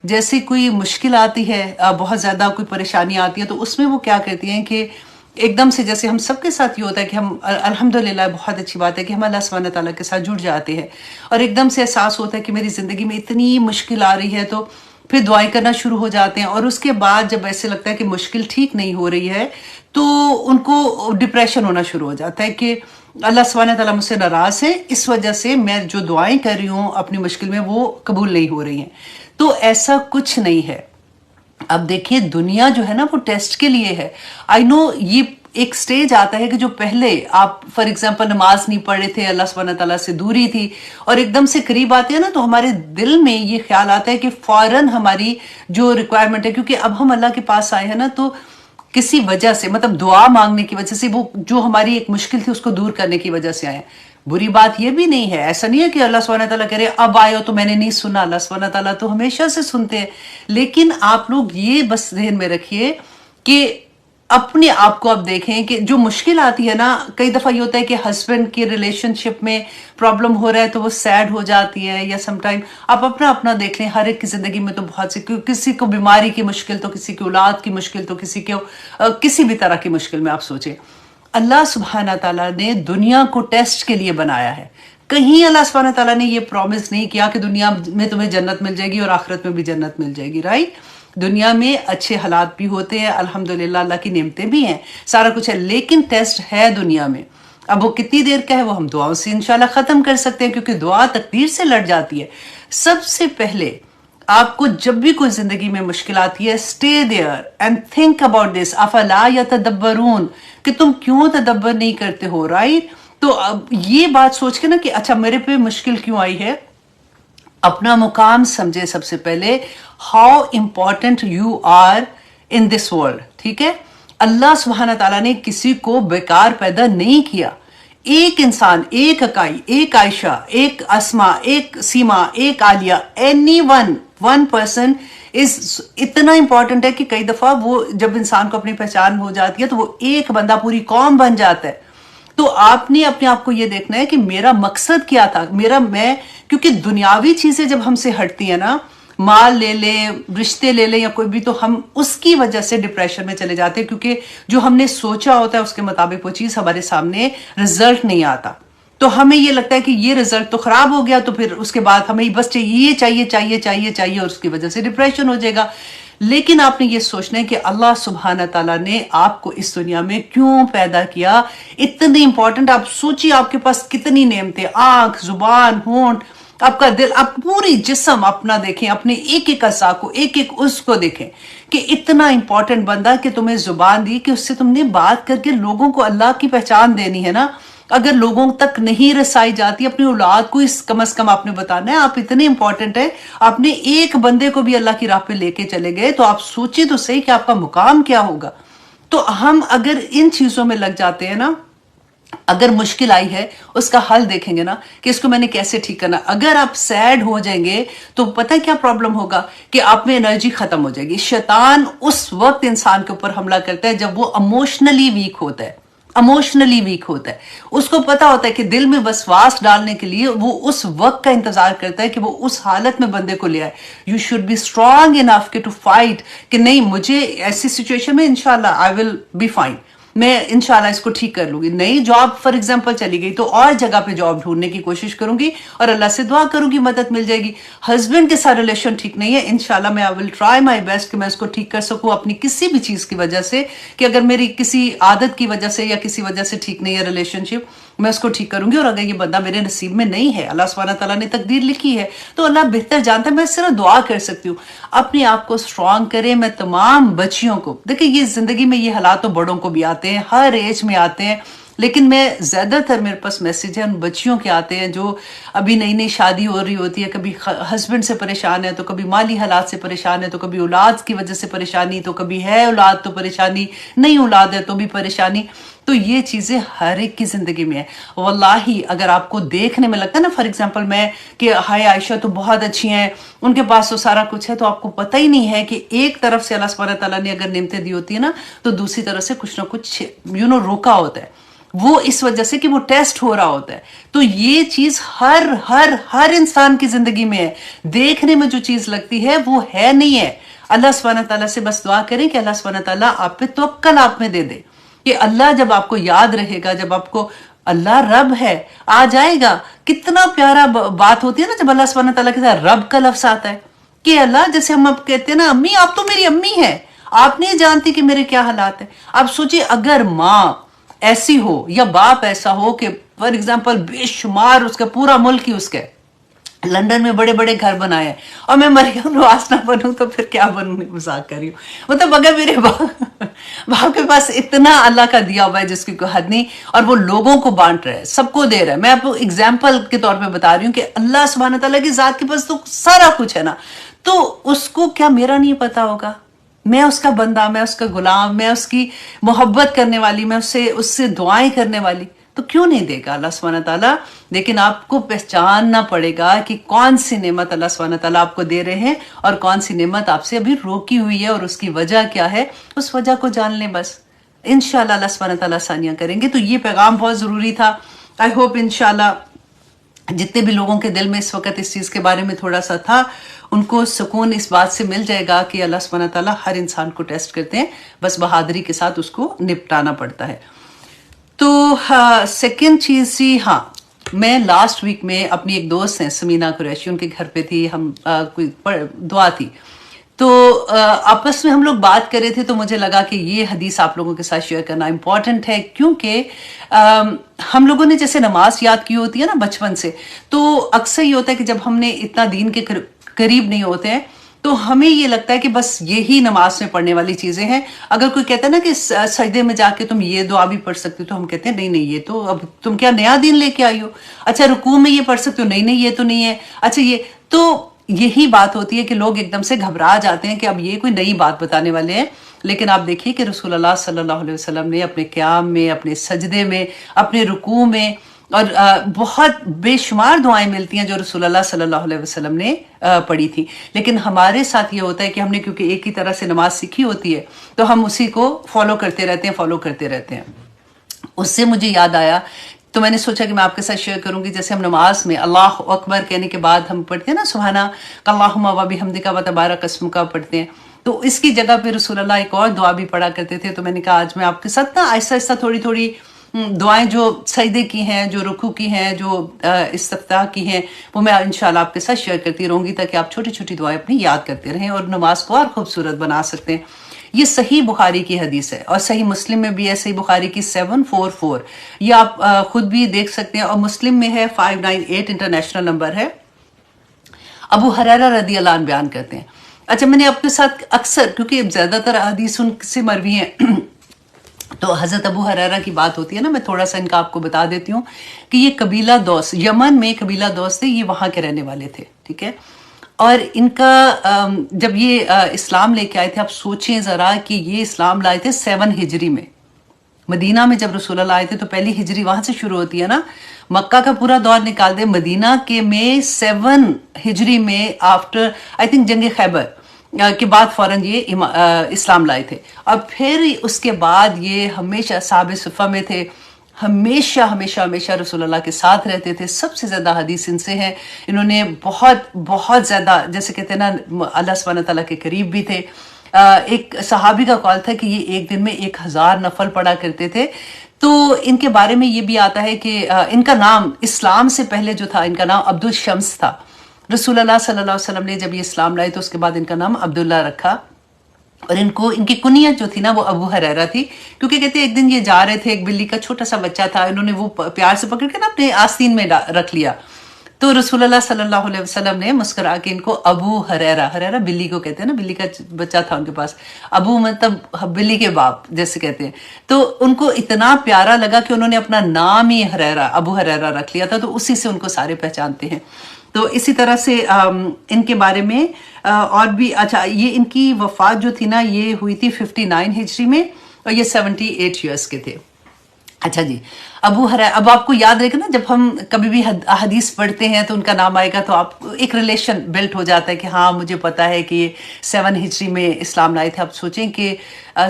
جیسے کوئی مشکل آتی ہے، بہت زیادہ کوئی پریشانی آتی ہے، تو اس میں وہ کیا کرتی ہیں کہ ایک دم سے، جیسے ہم سب کے ساتھ یہ ہوتا ہے کہ ہم الحمدللہ بہت اچھی بات ہے کہ ہم اللہ سبحانہ تعالیٰ کے ساتھ جڑ جاتے ہیں، اور ایک دم سے احساس ہوتا ہے کہ میری زندگی میں اتنی مشکل آ رہی ہے، تو پھر دعائیں کرنا شروع ہو جاتے ہیں، اور اس کے بعد جب ایسے لگتا ہے کہ مشکل ٹھیک نہیں ہو رہی ہے تو ان کو ڈپریشن ہونا شروع ہو جاتا ہے کہ اللہ سبحانہ تعالیٰ مجھ سے ناراض ہے، اس وجہ سے میں جو دعائیں کر رہی ہوں اپنی مشکل میں وہ قبول نہیں ہو رہی ہیں۔ تو ایسا کچھ نہیں ہے۔ اب دیکھیے دنیا جو ہے نا وہ ٹیسٹ کے لیے ہے۔ آئی نو یہ ایک سٹیج آتا ہے کہ جو پہلے آپ فار ایگزامپل نماز نہیں پڑھ رہے تھے، اللہ سبحانہ تعالیٰ سے دوری تھی، اور ایک دم سے قریب آتے ہیں نا تو ہمارے دل میں یہ خیال آتا ہے کہ فوراً ہماری جو ریکوائرمنٹ ہے، کیونکہ اب ہم اللہ کے پاس آئے ہیں نا، تو کسی وجہ سے، مطلب دعا مانگنے کی وجہ سے، وہ جو ہماری ایک مشکل تھی اس کو دور کرنے کی وجہ سے آئے ہیں۔ بری بات یہ بھی نہیں ہے، ایسا نہیں ہے کہ اللہ سبحانہ تعالیٰ کہہ رہے اب آئے ہو تو میں نے نہیں سنا، اللہ سبحانہ تعالیٰ تو ہمیشہ سے سنتے ہیں۔ لیکن آپ لوگ یہ بس ذہن میں رکھیے کہ اپنے آپ کو اب دیکھیں کہ جو مشکل آتی ہے نا، کئی دفعہ یہ ہوتا ہے کہ ہسبینڈ کی ریلیشن شپ میں پرابلم ہو رہا ہے تو وہ سیڈ ہو جاتی ہے، یا سم ٹائم آپ اپنا دیکھ لیں، ہر ایک کی زندگی میں تو بہت سی، کسی کو بیماری کی مشکل تو کسی کی اولاد کی مشکل تو کسی کو کسی بھی طرح کی مشکل میں آپ سوچیں۔ اللہ سبحانہ تعالیٰ نے دنیا کو ٹیسٹ کے لیے بنایا ہے۔ کہیں اللہ سبحانہ تعالیٰ نے یہ پرومس نہیں کیا کہ دنیا میں تمہیں جنت مل جائے گی اور آخرت میں بھی جنت مل جائے گی، رائٹ؟ دنیا میں اچھے حالات بھی ہوتے ہیں، الحمدللہ اللہ کی نعمتیں بھی ہیں، سارا کچھ ہے، لیکن ٹیسٹ ہے دنیا میں۔ اب وہ کتنی دیر کا ہے وہ ہم دعاؤں سے انشاءاللہ ختم کر سکتے ہیں، کیونکہ دعا تقدیر سے لڑ جاتی ہے۔ سب سے پہلے آپ کو جب بھی کوئی زندگی میں مشکل آتی ہے، stay there and think about this, افلا یتدبرون، کہ تم کیوں تدبر نہیں کرتے ہو، رائٹ؟ تو اب یہ بات سوچ کے نا کہ اچھا میرے پہ مشکل کیوں آئی ہے، اپنا مقام سمجھے سب سے پہلے، how important you are in this world, ٹھیک ہے؟ اللہ سبحانہ تعالیٰ نے کسی کو بیکار پیدا نہیں کیا۔ ایک انسان، ایک اکائی، ایک عائشہ، ایک اسما، ایک سیما، ایک عالیہ، اینی ون پرسن از اتنا امپورٹنٹ ہے کہ کئی دفعہ وہ جب انسان کو اپنی پہچان ہو جاتی ہے تو وہ ایک بندہ پوری قوم بن جاتا ہے۔ تو آپ نے اپنے آپ کو یہ دیکھنا ہے کہ میرا مقصد کیا تھا، کیونکہ دنیاوی چیزیں جب ہم سے ہٹتی ہیں نا، مال لے لیں، رشتے لے لیں یا کوئی بھی، تو ہم اس کی وجہ سے ڈپریشن میں چلے جاتے ہیں، کیونکہ جو ہم نے سوچا ہوتا ہے اس کے مطابق وہ چیز ہمارے سامنے رزلٹ نہیں آتا، تو ہمیں یہ لگتا ہے کہ یہ رزلٹ تو خراب ہو گیا، تو پھر اس کے بعد ہمیں بس یہ چاہیے اور اس کی وجہ سے ڈپریشن ہو جائے گا۔ لیکن آپ نے یہ سوچنا ہے کہ اللہ سبحانہ تعالیٰ نے آپ کو اس دنیا میں کیوں پیدا کیا، اتنی امپورٹنٹ۔ آپ سوچیے آپ کے پاس کتنی نعمتیں، آنکھ، زبان، ہونٹ، آپ کا دل، آپ پوری جسم اپنا دیکھیں، اپنے ایک ایک اعضاء کو، ایک ایک اس کو دیکھیں کہ اتنا امپورٹنٹ بندہ کہ تمہیں زبان دی کہ اس سے تم نے بات کر کے لوگوں کو اللہ کی پہچان دینی ہے نا۔ اگر لوگوں تک نہیں رسائی جاتی، اپنی اولاد کو کم از کم آپ نے بتانا ہے، آپ اتنے امپورٹنٹ ہیں، آپ نے ایک بندے کو بھی اللہ کی راہ پہ لے کے چلے گئے، تو آپ سوچیں تو صحیح کہ آپ کا مقام کیا ہوگا۔ تو ہم اگر ان چیزوں میں لگ جاتے ہیں نا، اگر مشکل آئی ہے اس کا حل دیکھیں گے نا کہ اس کو میں نے کیسے ٹھیک کرنا، اگر آپ سیڈ ہو جائیں گے تو پتہ کیا پرابلم ہوگا کہ آپ میں انرجی ختم ہو جائے گی۔ شیطان اس وقت انسان کے اوپر حملہ کرتا ہے جب وہ ایموشنلی ویک ہوتا ہے، اس کو پتا ہوتا ہے کہ دل میں وسواس ڈالنے کے لیے وہ اس وقت کا انتظار کرتا ہے کہ وہ اس حالت میں بندے کو لے آئے۔ You should be strong enough to fight کہ نہیں، مجھے ایسی سچویشن میں انشاءاللہ آئی ول بی فائن، میں انشاءاللہ اس کو ٹھیک کر لوں گی۔ نئی جاب فار ایگزامپل چلی گئی تو اور جگہ پہ جاب ڈھونڈنے کی کوشش کروں گی اور اللہ سے دعا کروں گی مدد مل جائے گی۔ ہسبینڈ کے ساتھ ریلیشن ٹھیک نہیں ہے، انشاءاللہ میں آئی ول ٹرائی مائی بیسٹ کہ میں اس کو ٹھیک کر سکوں اپنی کسی بھی چیز کی وجہ سے، کہ اگر میری کسی عادت کی وجہ سے یا کسی وجہ سے ٹھیک نہیں ہے ریلیشن شپ، میں اس کو ٹھیک کروں گی۔ اور اگر یہ بندہ میرے نصیب میں نہیں ہے، اللہ سبحانہ تعالیٰ نے تقدیر لکھی ہے، تو اللہ بہتر جانتا ہے، میں صرف دعا کر سکتی ہوں۔ اپنے آپ کو اسٹرانگ کریں۔ میں تمام بچیوں کو، دیکھیں یہ زندگی میں یہ حالات تو بڑوں کو بھی آتے ہیں، ہر ایج میں آتے ہیں، لیکن میں زیادہ تر میرے پاس میسیج ہے ان بچیوں کے آتے ہیں جو ابھی نئی نئی شادی ہو رہی ہوتی ہے، کبھی ہسبینڈ سے پریشان ہے، تو کبھی مالی حالات سے پریشان ہے، تو کبھی اولاد کی وجہ سے پریشانی، تو کبھی ہے اولاد تو پریشانی، نہیں اولاد ہے تو بھی پریشانی۔ تو یہ چیزیں ہر ایک کی زندگی میں ہے۔ واللہ اگر آپ کو دیکھنے میں لگتا ہے نا، فار ایگزامپل میں کہ ہائے عائشہ تو بہت اچھی ہیں، ان کے پاس تو سارا کچھ ہے، تو آپ کو پتہ ہی نہیں ہے کہ ایک طرف سے اللہ سبحانہ تعالیٰ نے اگر نعمتیں دی ہوتی ہیں نا، تو دوسری طرف سے کچھ نہ کچھ روکا ہوتا ہے۔ وہ اس وجہ سے کہ وہ ٹیسٹ ہو رہا ہوتا ہے. تو یہ چیز ہر انسان کی زندگی میں ہے. دیکھنے میں جو چیز لگتی ہے وہ ہے نہیں ہے. اللہ سبحانہ تعالیٰ سے بس دعا کریں کہ اللہ سبحانہ تعالیٰ آپ پہ توکل آپ میں دے دے, کہ اللہ جب آپ کو یاد رہے گا, جب آپ کو اللہ رب ہے آ جائے گا. کتنا پیارا بات ہوتی ہے نا جب اللہ سبحانہ تعالیٰ کے ساتھ رب کا لفظ آتا ہے, کہ اللہ جیسے ہم اب کہتے ہیں نا امی آپ تو میری امی ہے, آپ نہیں جانتی کہ میرے کیا حالات ہیں. آپ سوچئے اگر ماں ایسی ہو یا باپ ایسا ہو کہ فار ایگزامپل بے شمار اس کا پورا ملک ہی اس کے لندن میں بڑے بڑے گھر بنائے ہیں, اور میں مریم نواز نہ بنوں تو پھر کیا بنوں, مذاق کر رہی ہوں. مطلب اگر میرے باپ کے پاس اتنا اللہ کا دیا ہوا ہے جس کی کوئی حد نہیں, اور وہ لوگوں کو بانٹ رہا ہے, سب کو دے رہا ہے. میں آپ کو اگزامپل کے طور پہ بتا رہی ہوں کہ اللہ سبحانہ تعالیٰ کی ذات کے پاس تو سارا کچھ ہے نا, تو اس کو کیا میرا نہیں پتا ہوگا؟ میں اس کا بندہ, میں اس کا غلام, میں اس کی محبت کرنے والی, میں اس سے دعائیں کرنے والی, تو کیوں نہیں دے گا اللہ سبحانہ تعالیٰ. لیکن آپ کو پہچاننا پڑے گا کہ کون سی نعمت اللہ سبحانہ تعالیٰ آپ کو دے رہے ہیں اور کون سی نعمت آپ سے ابھی روکی ہوئی ہے, اور اس کی وجہ کیا ہے, اس وجہ کو جان لیں بس. انشاءاللہ اللہ سبحانہ تعالیٰ آسانیاں کریں گے. تو یہ پیغام بہت ضروری تھا. آئی ہوپ انشاءاللہ جتنے بھی لوگوں کے دل میں اس وقت اس چیز کے بارے میں تھوڑا سا تھا, ان کو سکون اس بات سے مل جائے گا کہ اللہ سبحانہ تعالیٰ ہر انسان کو ٹیسٹ کرتے ہیں, بس بہادری کے ساتھ اس کو نپٹانا پڑتا ہے. تو سیکنڈ چیز تھی, ہاں میں لاسٹ ویک میں اپنی ایک دوست ہیں سمینہ قریشی, ان کے گھر پہ تھی, ہم کوئی دعا تھی, تو آپس میں ہم لوگ بات کر رہے تھے, تو مجھے لگا کہ یہ حدیث آپ لوگوں کے ساتھ شیئر کرنا امپورٹنٹ ہے, کیونکہ ہم لوگوں نے جیسے نماز یاد کی ہوتی ہے نا بچپن سے, تو اکثر یہ ہوتا ہے کہ جب ہم نے اتنا دین کے قریب نہیں ہوتے ہیں تو ہمیں یہ لگتا ہے کہ بس یہی نماز میں پڑھنے والی چیزیں ہیں. اگر کوئی کہتا ہے نا کہ سجدے میں جا کے تم یہ دعا بھی پڑھ سکتے ہو, تو ہم کہتے ہیں نہیں یہ تو اب تم کیا نیا دین لے کے آئی ہو. اچھا رکوع میں یہ پڑھ سکتے ہو, نہیں یہ تو نہیں ہے. اچھا یہ تو یہی بات ہوتی ہے کہ لوگ ایک دم سے گھبرا جاتے ہیں کہ اب یہ کوئی نئی بات بتانے والے ہیں. لیکن آپ دیکھیے کہ رسول اللہ صلی اللہ علیہ وسلم نے اپنے قیام میں, اپنے سجدے میں, اپنے رکوع میں, اور بہت بے شمار دعائیں ملتی ہیں جو رسول اللہ صلی اللہ علیہ وسلم نے پڑھی تھی. لیکن ہمارے ساتھ یہ ہوتا ہے کہ ہم نے کیونکہ ایک ہی طرح سے نماز سیکھی ہوتی ہے, تو ہم اسی کو فالو کرتے رہتے ہیں. اس سے مجھے یاد آیا, تو میں نے سوچا کہ میں آپ کے ساتھ شیئر کروں گی. جیسے ہم نماز میں اللہ اکبر کہنے کے بعد ہم پڑھتے ہیں نا سبحانک اللہم و بحمدک و تبارک اسمک پڑھتے ہیں, تو اس کی جگہ پہ رسول اللہ ایک اور دعا بھی پڑھا کرتے تھے. تو میں نے کہا آج میں آپ کے ساتھ نا آہستہ آہستہ تھوڑی دعائیں جو سجدے کی ہیں, جو رکوع کی ہیں, جو استفتاح کی ہیں, وہ میں انشاءاللہ آپ کے ساتھ شیئر کرتی رہوں گی, تاکہ آپ چھوٹی چھوٹی دعائیں اپنی یاد کرتے رہیں اور نماز کو اور خوبصورت بنا سکتے ہیں. یہ صحیح بخاری کی حدیث ہے, اور صحیح مسلم میں بھی ہے, صحیح بخاری کی 744, یہ آپ خود بھی دیکھ سکتے ہیں, اور مسلم میں ہے 598 انٹرنیشنل نمبر ہے. ابو ہریرہ رضی اللہ عنہ بیان کرتے ہیں. اچھا میں نے اپنے ساتھ اکثر, کیونکہ زیادہ تر حدیث ان سے مروی ہیں, تو حضرت ابو ہریرہ کی بات ہوتی ہے نا, میں تھوڑا سا ان کا آپ کو بتا دیتی ہوں کہ یہ قبیلہ دوس, یمن میں قبیلہ دوس تھے, یہ وہاں کے رہنے والے تھے, ٹھیک ہے. اور ان کا جب یہ اسلام لے کے آئے تھے, آپ سوچیں ذرا کہ یہ اسلام لائے تھے 7 ہجری میں. مدینہ میں جب رسول اللہ آئے تھے تو پہلی ہجری وہاں سے شروع ہوتی ہے نا, مکہ کا پورا دور نکال دیں, مدینہ کے میں 7 ہجری میں آفٹر آئی تھنک جنگ خیبر کے بعد فوراً یہ اسلام لائے تھے. اور پھر اس کے بعد یہ ہمیشہ صحابہ صفہ میں تھے, ہمیشہ رسول اللہ کے ساتھ رہتے تھے. سب سے زیادہ حدیث ان سے ہیں, انہوں نے بہت زیادہ, جیسے کہتے ہیں نا اللہ سبحانہ تعالیٰ کے قریب بھی تھے. ایک صحابی کا قول تھا کہ یہ ایک دن میں 1000 نفل پڑھا کرتے تھے. تو ان کے بارے میں یہ بھی آتا ہے کہ ان کا نام اسلام سے پہلے جو تھا, ان کا نام عبد الشمس تھا. رسول اللہ صلی اللہ علیہ وسلم نے جب یہ اسلام لائے تو اس کے بعد ان کا نام عبداللہ رکھا, اور ان کی کنیت جو تھی نا وہ ابو ہریرہ تھی, کیونکہ کہتے ہیں ایک دن یہ جا رہے تھے, ایک بلی کا چھوٹا سا بچہ تھا, انہوں نے وہ پیار سے پکڑ کے نا اپنے آستین میں رکھ لیا. تو رسول اللہ صلی اللہ علیہ وسلم نے مسکرا کے ان کو ابو ہریرہ بلی کو کہتے ہیں نا, بلی کا بچہ تھا ان کے پاس, ابو مطلب بلی کے باپ جیسے کہتے ہیں. تو ان کو اتنا پیارا لگا کہ انہوں نے اپنا نام ہی ابو ہریرہ رکھ لیا تھا, تو اسی سے ان کو سارے پہچانتے ہیں. تو اسی طرح سے ان کے بارے میں اور بھی, اچھا یہ ان کی وفات جو تھی نا یہ ہوئی تھی 59 ہجری میں, اور یہ 78 ایئرس کے تھے. اچھا جی، اب آپ کو یاد رہے گا نا، جب ہم کبھی بھی حدیث پڑھتے ہیں تو ان کا نام آئے گا تو آپ کو ایک ریلیشن بلٹ ہو جاتا ہے کہ ہاں مجھے پتا ہے کہ یہ 7 ہجری میں اسلام لائے تھے. آپ سوچیں کہ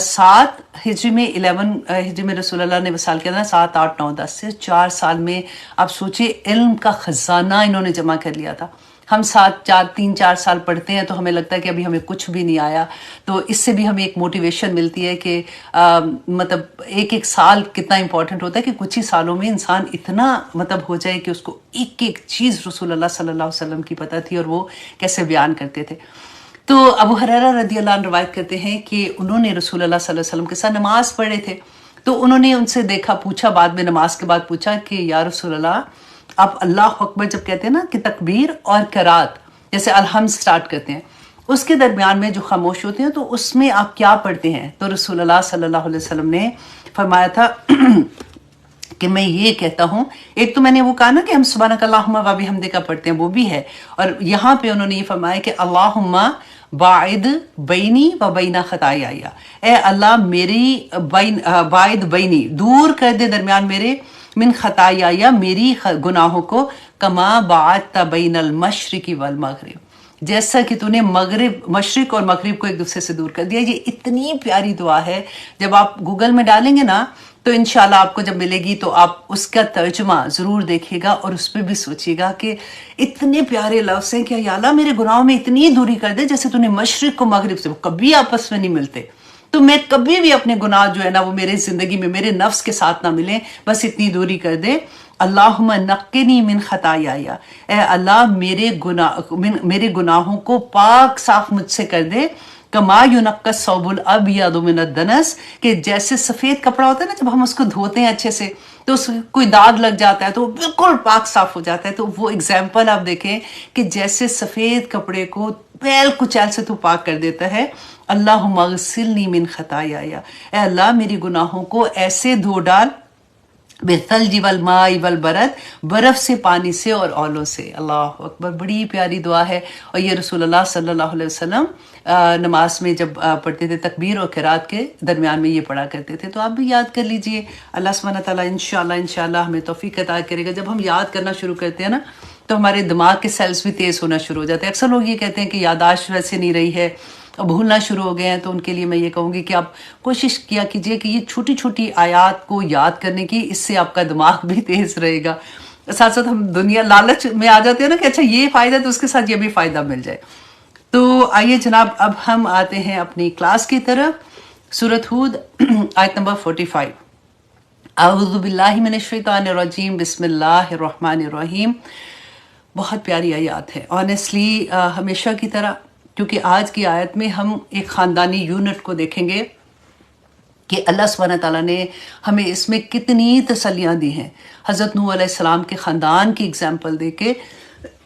7 ہجری میں 11 ہجری میں رسول اللہ نے وصال کیا تھا، 7 8 9 10 سے 4 سال میں آپ سوچیں علم کا خزانہ انہوں نے جمع کر لیا تھا. ہم 3 4 سال پڑھتے ہیں تو ہمیں لگتا ہے کہ ابھی ہمیں کچھ بھی نہیں آیا. تو اس سے بھی ہمیں ایک موٹیویشن ملتی ہے کہ مطلب ایک ایک سال کتنا امپورٹنٹ ہوتا ہے کہ کچھ ہی سالوں میں انسان اتنا مطلب ہو جائے کہ اس کو ایک ایک چیز رسول اللہ صلی اللہ علیہ وسلم کی پتہ تھی اور وہ کیسے بیان کرتے تھے. تو ابو ہریرہ رضی اللہ عنہ روایت کرتے ہیں کہ انہوں نے رسول اللہ صلی اللہ علیہ وسلم کے ساتھ نماز پڑھے تھے. تو انہوں نے ان سے پوچھا بعد میں نماز کے بعد پوچھا کہ یا رسول اللہ، آپ اللہ اکبر جب کہتے ہیں نا کہ تکبیر اور قرات جیسے الحمد سٹارٹ کرتے ہیں، اس کے درمیان میں جو خاموش ہوتے ہیں تو اس میں آپ کیا پڑھتے ہیں؟ تو رسول اللہ صلی اللہ علیہ وسلم نے فرمایا تھا کہ میں یہ کہتا ہوں، ایک تو میں نے وہ کہا نا کہ ہم سبحانک اللہم و بحمدک پڑھتے ہیں، وہ بھی ہے، اور یہاں پہ انہوں نے یہ فرمایا کہ اللہم باعد بینی و بین خطایائی، اے اللہ میری باعد بینی، دور کر دے درمیان میرے، من خطایائی میری گناہوں کو، کما باعدت بین المشرق والمغرب، جیسا کہ تو نے مشرق اور مغرب کو ایک دوسرے سے دور کر دیا. یہ اتنی پیاری دعا ہے، جب آپ گوگل میں ڈالیں گے نا تو انشاءاللہ آپ کو جب ملے گی تو آپ اس کا ترجمہ ضرور دیکھیے گا اور اس پہ بھی سوچیے گا کہ اتنے پیارے لفظ ہیں کہ یا اللہ میرے گناہوں میں اتنی دوری کر دے جیسے تو نے مشرق کو مغرب سے، وہ کبھی آپس میں نہیں ملتے، تو میں کبھی بھی اپنے گناہ جو ہے نا وہ میرے زندگی میں میرے نفس کے ساتھ نہ ملیں، بس اتنی دوری کر دے. اللہم نقنی من خطایائی، اے اللہ میرے گناہوں کو پاک صاف مجھ سے کر دے، کما ینقی الثوب الابیض من الدنس، کہ جیسے سفید کپڑا ہوتا ہے نا جب ہم اس کو دھوتے ہیں اچھے سے تو اس میں کوئی داغ لگ جاتا ہے تو وہ بالکل پاک صاف ہو جاتا ہے. تو وہ اگزامپل آپ دیکھیں کہ جیسے سفید کپڑے کو پیل کچیل سے تو پاک کر دیتا ہے. اللہم اغسلنی من خطایائی، اے اللہ میری گناہوں کو ایسے دھو ڈال، بالثلج والماء والبرد، برف سے، پانی سے اور اولوں سے. اللہ اکبر، بڑی پیاری دعا ہے. اور یہ رسول اللہ صلی اللہ علیہ وسلم نماز میں جب پڑھتے تھے تکبیر اور قرات کے درمیان میں یہ پڑھا کرتے تھے. تو آپ بھی یاد کر لیجئے. اللہ سبحانہ تعالیٰ انشاءاللہ ہمیں توفیق عطا کرے گا. جب ہم یاد کرنا شروع کرتے ہیں نا تو ہمارے دماغ کے سیلز بھی تیز ہونا شروع ہو جاتے ہیں. اکثر لوگ یہ کہتے ہیں کہ یادداشت ویسے نہیں رہی ہے، بھولنا شروع ہو گئے ہیں. تو ان کے لیے میں یہ کہوں گی کہ آپ کوشش کیا کیجئے کہ یہ چھوٹی چھوٹی آیات کو یاد کرنے کی، اس سے آپ کا دماغ بھی تیز رہے گا. ساتھ ساتھ ہم دنیا لالچ میں آ جاتے ہیں نا کہ اچھا یہ فائدہ تو اس کے ساتھ یہ بھی فائدہ مل جائے. تو آئیے جناب اب ہم آتے ہیں اپنی کلاس کی طرف. سورۃ ہود آیت نمبر 45. اعوذ باللہ من الشیطان الرجیم، بسم اللہ الرحمن الرحیم. بہت پیاری آیات ہے آنیسٹلی. ہمیشہ کی طرح، کیونکہ آج کی آیت میں ہم ایک خاندانی یونٹ کو دیکھیں گے کہ اللہ سبحانہ تعالیٰ نے ہمیں اس میں کتنی تسلیاں دی ہیں حضرت نوح علیہ السلام کے خاندان کی اگزامپل دے کے.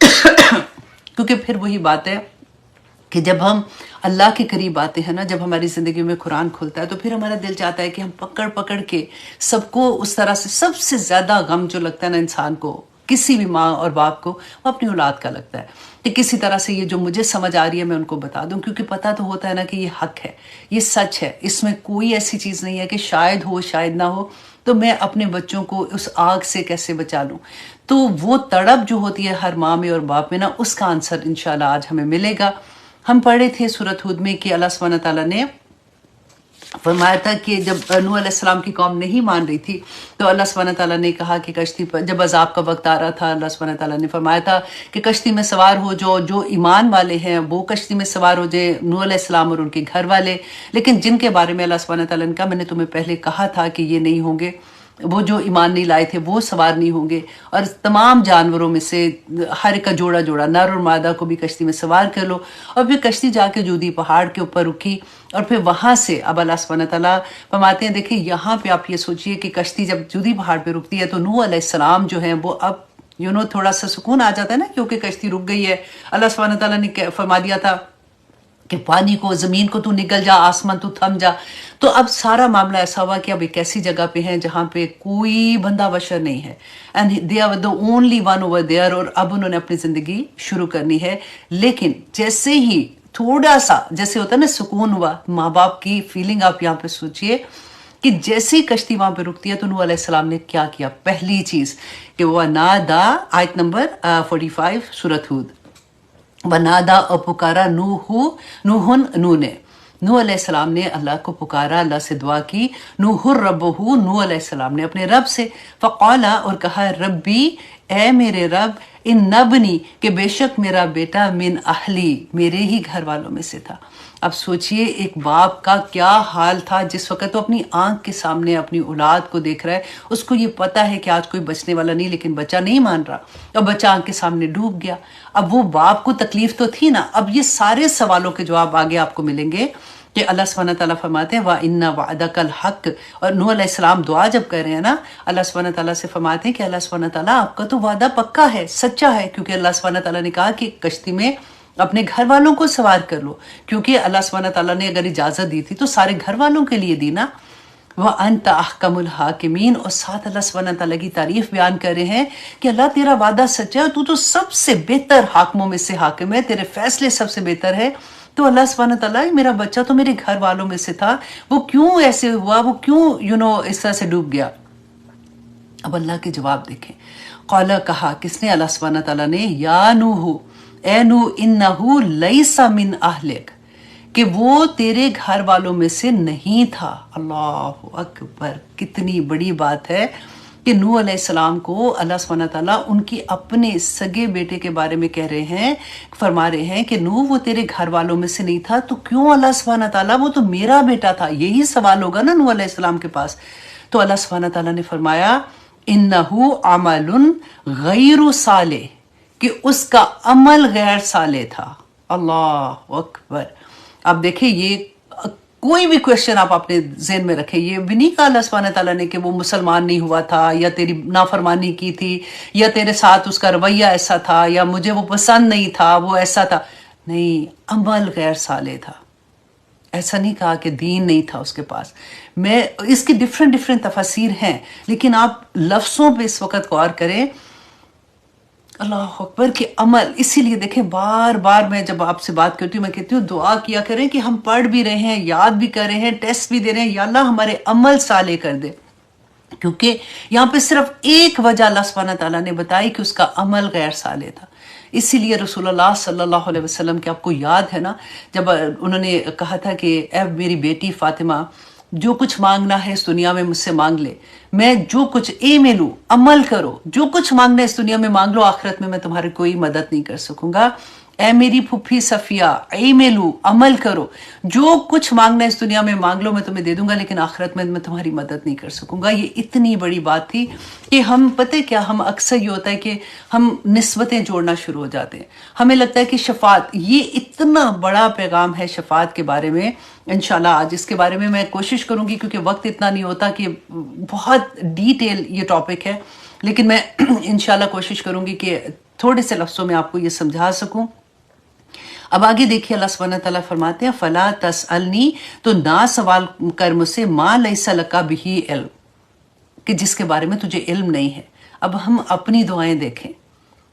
کیونکہ پھر وہی بات ہے کہ جب ہم اللہ کے قریب آتے ہیں نا، جب ہماری زندگی میں قرآن کھلتا ہے تو پھر ہمارا دل چاہتا ہے کہ ہم پکڑ پکڑ کے سب کو اس طرح سے. سب سے زیادہ غم جو لگتا ہے نا انسان کو، کسی بھی ماں اور باپ کو، وہ اپنی اولاد کا لگتا ہے کہ کسی طرح سے یہ جو مجھے سمجھ آ رہی ہے میں ان کو بتا دوں. کیونکہ پتہ تو ہوتا ہے نا کہ یہ حق ہے، یہ سچ ہے، اس میں کوئی ایسی چیز نہیں ہے کہ شاید ہو شاید نہ ہو. تو میں اپنے بچوں کو اس آگ سے کیسے بچا لوں؟ تو وہ تڑپ جو ہوتی ہے ہر ماں میں اور باپ میں نا، اس کا آنسر انشاءاللہ آج ہمیں ملے گا. ہم پڑھے تھے سورۃ ہود میں کہ اللہ سبحانہ تعالیٰ نے فرمایا تھا کہ جب نوح علیہ السلام کی قوم نہیں مان رہی تھی تو اللہ سبحانہ تعالیٰ نے کہا کہ کشتی پر جب عذاب کا وقت آ رہا تھا، اللہ سبحانہ تعالیٰ نے فرمایا تھا کہ کشتی میں سوار ہو جاؤ، جو ایمان والے ہیں وہ کشتی میں سوار ہو جائے، نوح علیہ السلام اور ان کے گھر والے. لیکن جن کے بارے میں اللہ سبحانہ تعالیٰ نے کہا میں نے تمہیں پہلے کہا تھا کہ یہ نہیں ہوں گے، وہ جو ایمان نہیں لائے تھے وہ سوار نہیں ہوں گے، اور تمام جانوروں میں سے ہر ایک کا جوڑا جوڑا نر اور مادہ کو بھی کشتی میں سوار کر لو. اور پھر کشتی جا کے جودی پہاڑ کے اوپر رکی، اور پھر وہاں سے اب اللہ سبحانہ تعالیٰ فرماتے ہیں دیکھیں یہاں پہ آپ یہ سوچئے کہ کشتی جب جودی پہاڑ پہ رکتی ہے تو نوح علیہ السلام جو ہیں وہ اب تھوڑا سا سکون آ جاتا ہے نا، کیونکہ کشتی رک گئی ہے. اللہ سبحانہ تعالیٰ نے فرما دیا تھا کہ پانی کو، زمین کو تو نگل جا، آسمان تو تھم جا. تو اب سارا معاملہ ایسا ہوا کہ اب ایک ایسی جگہ پہ ہیں جہاں پہ کوئی بندہ بشر نہیں ہے، and they are the only one over there. اور اب انہوں نے اپنی زندگی شروع کرنی ہے. لیکن جیسے ہی تھوڑا سا جیسے ہوتا ہے نا سکون ہوا، ماں باپ کی فیلنگ آپ یہاں پہ سوچئے کہ جیسے ہی کشتی وہاں پہ رکتی ہے تو نوح علیہ السلام نے کیا کیا؟ پہلی چیز کہ وہ نادا، آیت نمبر 45 سورۃ ہود، ونادا اور پکارا نوح نے، نوح علیہ السلام نے اللہ کو پکارا، اللہ سے دعا کی، نوح ربہ، نوح علیہ السلام نے اپنے رب سے، فقالا اور کہا ربی اے میرے رب، ان نبنی کہ بے شک میرا بیٹا من اہلی میرے ہی گھر والوں میں سے تھا۔ اب سوچئے ایک باپ کا کیا حال تھا جس وقت وہ اپنی آنکھ کے سامنے اپنی اولاد کو دیکھ رہا ہے، اس کو یہ پتا ہے کہ آج کوئی بچنے والا نہیں، لیکن بچہ نہیں مان رہا، اب بچہ آنکھ کے سامنے ڈوب گیا۔ اب وہ باپ کو تکلیف تو تھی نا۔ اب یہ سارے سوالوں کے جواب آگے آپ کو ملیں گے کہ اللہ سبحانہ تعالیٰ فرماتے ہیں وَإِنَّ وَعْدَكَ الْحَقِّ، اور نوح علیہ السلام دعا جب کر رہے ہیں نا، اللہ سبحانہ تعالیٰ سے فرماتے ہیں کہ اللہ سبحانہ تعالیٰ آپ کا تو وعدہ پکا ہے، سچا ہے، کیونکہ اللہ سبحانہ تعالیٰ نے کہا کہ کشتی میں اپنے گھر والوں کو سوار کر لو، کیونکہ اللہ سبحانہ تعالیٰ نے اگر اجازت دی تھی تو سارے گھر والوں کے لیے دی نا۔ وَأَنْتَ أَحْكَمُ الْحَاكِمِينَ، اور ساتھ اللہ سبحانہ تعالیٰ کی تعریف بیان کر رہے ہیں کہ اللہ تیرا وعدہ سچا ہے، تو تو سب سے بہتر حاکموں میں سے حاکم ہے، تیرے فیصلے سب سے بہتر ہے۔ تو اللہ سبحانہ تعالیٰ میرا بچہ تو میرے گھر والوں میں سے تھا، وہ کیوں ایسے ہوا، وہ کیوں اس طرح سے ڈوب گیا؟ اب اللہ کے جواب دیکھیں، قالا کہا کس نے؟ اللہ سبحانہ تعالیٰ نے، یا نوح اے نوح انہو لیس من اہلک، کہ وہ تیرے گھر والوں میں سے نہیں تھا۔ اللہ اکبر، کتنی بڑی بات ہے کہ نوح علیہ السلام کو اللہ سبحانہ تعالیٰ ان کی اپنے سگے بیٹے کے بارے میں کہہ رہے ہیں، فرما رہے ہیں کہ نوح وہ تیرے گھر والوں میں سے نہیں تھا، تو کیوں اللہ سبحانہ تعالیٰ، وہ تو میرا بیٹا تھا، یہی سوال ہوگا نا نوح علیہ السلام کے پاس۔ تو اللہ سبحانہ تعالیٰ نے فرمایا انہو عمل غیر صالح، کہ اس کا عمل غیر صالح تھا۔ اللہ اکبر۔ اب دیکھیں یہ کوئی بھی کوشچن آپ اپنے ذہن میں رکھیں، یہ بھی نہیں کہا اللہ سبحانہ تعالیٰ نے کہ وہ مسلمان نہیں ہوا تھا، یا تیری نافرمانی کی تھی، یا تیرے ساتھ اس کا رویہ ایسا تھا، یا مجھے وہ پسند نہیں تھا، وہ ایسا تھا، نہیں، عمل غیر صالح تھا۔ ایسا نہیں کہا کہ دین نہیں تھا اس کے پاس۔ میں اس کی ڈیفرنٹ تفاسیر ہیں، لیکن آپ لفظوں پہ اس وقت غور کریں، اللہ اکبر، کہ عمل۔ اسی لیے دیکھیں بار بار میں جب آپ سے بات کرتی ہوں میں کہتی ہوں دعا کیا کریں کہ ہم پڑھ بھی رہے ہیں، یاد بھی کر رہے ہیں، ٹیسٹ بھی دے رہے ہیں، یا اللہ ہمارے عمل صالح کر دے، کیونکہ یہاں پہ صرف ایک وجہ اللہ سبحانہ تعالیٰ نے بتائی کہ اس کا عمل غیر صالح تھا۔ اسی لیے رسول اللہ صلی اللہ علیہ وسلم کے آپ کو یاد ہے نا، جب انہوں نے کہا تھا کہ اے میری بیٹی فاطمہ، جو کچھ مانگنا ہے اس دنیا میں مجھ سے مانگ لے، میں جو کچھ ملوں عمل کرو، جو کچھ مانگنا ہے اس دنیا میں مانگ لو، آخرت میں تمہاری کوئی مدد نہیں کر سکوں گا۔ اے میری پھپھی صفیہ، ملو عمل کرو، جو کچھ مانگنا ہے اس دنیا میں مانگ لو، میں تمہیں دے دوں گا، لیکن آخرت میں تمہاری مدد نہیں کر سکوں گا۔ یہ اتنی بڑی بات تھی کہ ہم پتہ کیا، ہم اکثر یہ ہوتا ہے کہ ہم نسبتیں جوڑنا شروع ہو جاتے ہیں، ہمیں لگتا ہے کہ شفاعت، یہ اتنا بڑا پیغام ہے شفاعت کے بارے میں۔ انشاءاللہ آج اس کے بارے میں میں کوشش کروں گی، کیونکہ وقت اتنا نہیں ہوتا کہ بہت ڈیٹیل یہ ٹاپک ہے، لیکن میں انشاءاللہ کوشش کروں گی کہ تھوڑے سے لفظوں میں آپ کو یہ سمجھا سکوں۔ اب آگے دیکھیے اللہ سبحانہ تعالیٰ فرماتے ہیں فَلَا تَسْأَلْنِي، تو نہ سوال کر مجھ سے، مَا لَيْسَ لَكَ بِهِ علم، کہ جس کے بارے میں تجھے علم نہیں ہے۔ اب ہم اپنی دعائیں دیکھیں،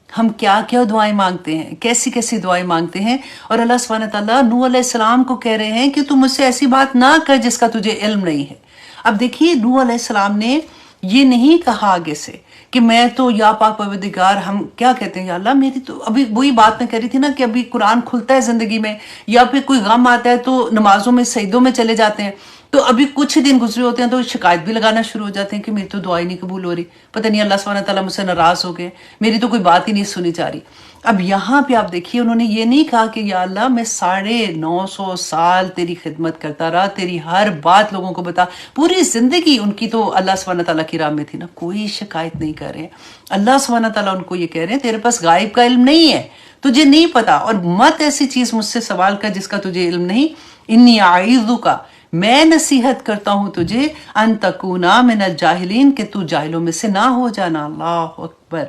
ہم کیا کیا دعائیں مانگتے ہیں، کیسی کیسی دعائیں مانگتے ہیں، اور اللہ سبحانہ تعالیٰ نوح علیہ السلام کو کہہ رہے ہیں کہ تم مجھ سے ایسی بات نہ کر جس کا تجھے علم نہیں ہے۔ اب دیکھیے نوح علیہ السلام نے یہ نہیں کہا آگے سے کہ میں تو یا پاک پروردگار، ہم کیا کہتے ہیں، یا اللہ میری تو، ابھی وہی بات میں کہہ رہی تھی نا کہ ابھی قرآن کھلتا ہے زندگی میں، یا پھر کوئی غم آتا ہے تو نمازوں میں سجدوں میں چلے جاتے ہیں، تو ابھی کچھ دن گزرے ہوتے ہیں تو شکایت بھی لگانا شروع ہو جاتے ہیں کہ میری تو دعائیں نہیں قبول ہو رہی، پتہ نہیں اللہ سبحانہ تعالیٰ مجھ سے ناراض ہو گئے، میری تو کوئی بات ہی نہیں سنی جا رہی۔ اب یہاں پہ آپ دیکھیے انہوں نے یہ نہیں کہا کہ یا اللہ میں 950 سال تیری خدمت کرتا رہا، تیری ہر بات لوگوں کو بتا، پوری زندگی ان کی تو اللہ سبحانہ تعالیٰ کی راہ میں تھی نا، کوئی شکایت نہیں کر رہے ہیں۔ اللہ سبحانہ تعالیٰ ان کو یہ کہہ رہے ہیں تیرے پاس غائب کا علم نہیں ہے، تجھے نہیں پتا، اور مت ایسی چیز مجھ سے سوال کر جس کا تجھے علم نہیں۔ انی اعیذک، میں نصیحت کرتا ہوں تجھے، ان تکونا من الجاہلین، کہ تو جاہلوں میں سے نہ ہو جانا۔ اللہ اکبر۔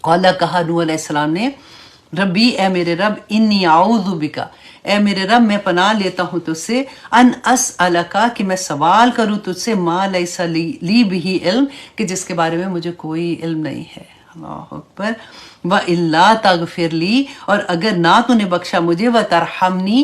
قال، کہا نوح علیہ السلام نے، ربی اے میرے رب، انی اعوذ بک، اے میرے رب میں پناہ لیتا ہوں تجھ سے، ان اسألک، کہ میں سوال کروں تجھ سے، ما لیس لی بہ علم، کہ جس کے بارے میں مجھے کوئی علم نہیں ہے۔ اللہ اکبر۔ وَإِلَّا تَغْفِرْ لِي، اور اگر نہ تو نے بخشا مجھے، وَتَرْحَمْنِي،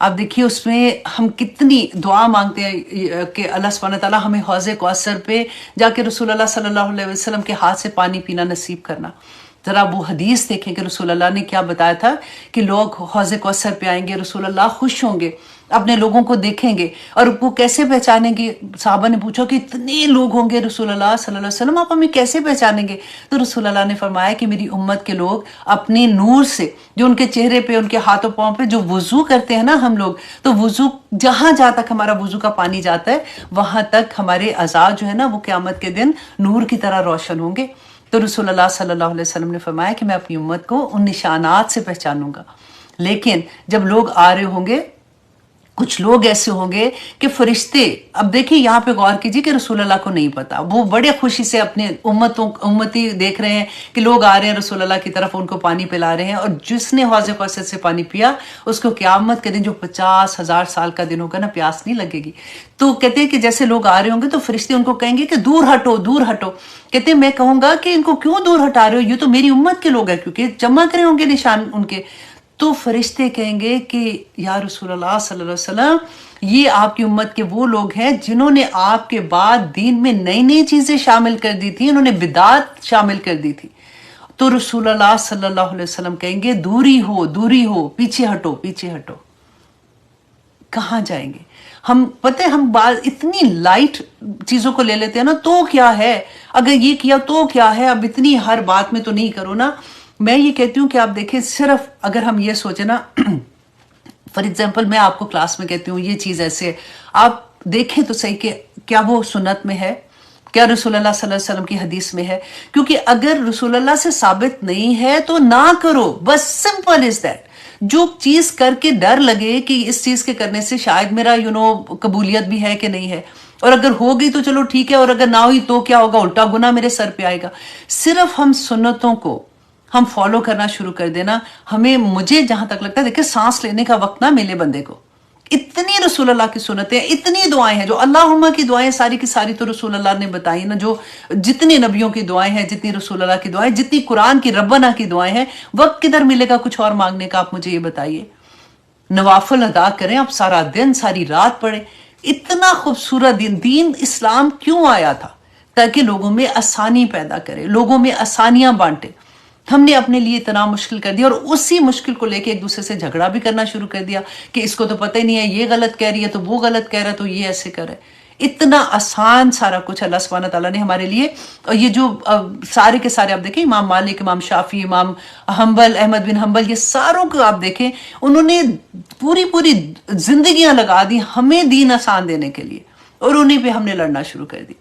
آپ دیکھیے اس میں ہم کتنی دعا مانگتے ہیں کہ اللہ سبحانہ تعالیٰ ہمیں حوض کوثر پہ جا کے رسول اللہ صلی اللہ علیہ وسلم کے ہاتھ سے پانی پینا نصیب کرنا. ذرا وہ حدیث دیکھیں کہ رسول اللہ نے کیا بتایا تھا کہ لوگ حوض کوثر پہ آئیں گے، رسول اللہ خوش ہوں گے، اپنے لوگوں کو دیکھیں گے، اور وہ کیسے پہچانیں گے؟ صحابہ نے پوچھا کہ اتنے لوگ ہوں گے رسول اللہ صلی اللہ علیہ وسلم، آپ ہمیں کیسے پہچانیں گے؟ تو رسول اللہ نے فرمایا کہ میری امت کے لوگ اپنے نور سے، جو ان کے چہرے پہ، ان کے ہاتھوں پاؤں پہ جو وضو کرتے ہیں نا ہم لوگ، تو وضو جہاں تک ہمارا وضو کا پانی جاتا ہے وہاں تک ہمارے اعضاء جو ہے نا وہ قیامت کے دن نور کی طرح روشن ہوں گے. تو رسول اللہ صلی اللہ علیہ وسلم نے فرمایا کہ میں اپنی امت کو ان نشانات سے پہچانوں گا. لیکن جب لوگ آ رہے ہوں گے، کچھ لوگ ایسے ہوں گے کہ فرشتے، اب دیکھیں یہاں پہ غور کیجیے کہ رسول اللہ کو نہیں پتا، وہ بڑے خوشی سے اپنے امتی دیکھ رہے ہیں کہ لوگ آ رہے ہیں رسول اللہ کی طرف، ان کو پانی پلا رہے ہیں، اور جس نے حوض کوثر سے پانی پیا اس کو قیامت کے دن جو 50,000 سال کا دن ہوگا نا، پیاس نہیں لگے گی. تو کہتے ہیں کہ جیسے لوگ آ رہے ہوں گے تو فرشتے ان کو کہیں گے کہ دور ہٹو دور ہٹو. کہتے ہیں میں کہوں گا کہ ان کو کیوں دور ہٹا رہے ہو، یہ تو میری امت کے لوگ ہیں، کیونکہ چمک رہے ہوں گے نشان ان کے. تو فرشتے کہیں گے کہ یا رسول اللہ صلی اللہ علیہ وسلم، یہ آپ کی امت کے وہ لوگ ہیں جنہوں نے آپ کے بعد دین میں نئی نئی چیزیں شامل کر دی تھی، انہوں نے بدعات شامل کر دی تھی. تو رسول اللہ صلی اللہ علیہ وسلم کہیں گے دوری ہو، پیچھے ہٹو پیچھے ہٹو. کہاں جائیں گے ہم؟ پتہ ہے ہم اتنی لائٹ چیزوں کو لے لیتے ہیں نا، تو کیا ہے اگر یہ کیا تو کیا ہے، اب اتنی ہر بات میں تو نہیں کرو نا. میں یہ کہتی ہوں کہ آپ دیکھیں، صرف اگر ہم یہ سوچیں نا، فار ایگزامپل میں آپ کو کلاس میں کہتی ہوں یہ چیز ایسے ہے، آپ دیکھیں تو صحیح کہ کیا وہ سنت میں ہے، کیا رسول اللہ صلی اللہ علیہ وسلم کی حدیث میں ہے. کیونکہ اگر رسول اللہ سے ثابت نہیں ہے تو نہ کرو، بس سمپل از دیٹ. جو چیز کر کے ڈر لگے کہ اس چیز کے کرنے سے شاید میرا قبولیت بھی ہے کہ نہیں ہے، اور اگر ہو گئی تو چلو ٹھیک ہے، اور اگر نہ ہوئی تو کیا ہوگا، الٹا گناہ میرے سر پہ آئے گا. صرف ہم سنتوں کو ہم فالو کرنا شروع کر دینا. مجھے جہاں تک لگتا ہے، دیکھیں سانس لینے کا وقت نہ ملے بندے کو، اتنی رسول اللہ کی سنتیں، اتنی دعائیں ہیں، جو اللہم کی دعائیں ساری کی ساری تو رسول اللہ نے بتائی نا، جو جتنی نبیوں کی دعائیں ہیں، جتنی رسول اللہ کی دعائیں، جتنی قرآن کی ربنا کی دعائیں ہیں، وقت کدھر ملے گا کچھ اور مانگنے کا؟ آپ مجھے یہ بتائیے. نوافل ادا کریں، آپ سارا دن ساری رات پڑھیں. اتنا خوبصورت دین اسلام کیوں آیا تھا؟ تاکہ لوگوں میں آسانی پیدا کرے، لوگوں میں آسانیاں بانٹے. ہم نے اپنے لیے اتنا مشکل کر دیا، اور اسی مشکل کو لے کے ایک دوسرے سے جھگڑا بھی کرنا شروع کر دیا کہ اس کو تو پتہ ہی نہیں ہے، یہ غلط کہہ رہی ہے تو وہ غلط کہہ رہا ہے تو یہ ایسے کر رہا ہے. اتنا آسان سارا کچھ اللہ سبحانہ تعالیٰ نے ہمارے لیے. اور یہ جو سارے کے سارے آپ دیکھیں، امام مالک، امام شافعی، امام حنبل، احمد بن حنبل، یہ ساروں کو آپ دیکھیں، انہوں نے پوری زندگیاں لگا دی ہمیں دین آسان دینے کے لیے، اور انہیں پہ ہم نے لڑنا شروع کر دی.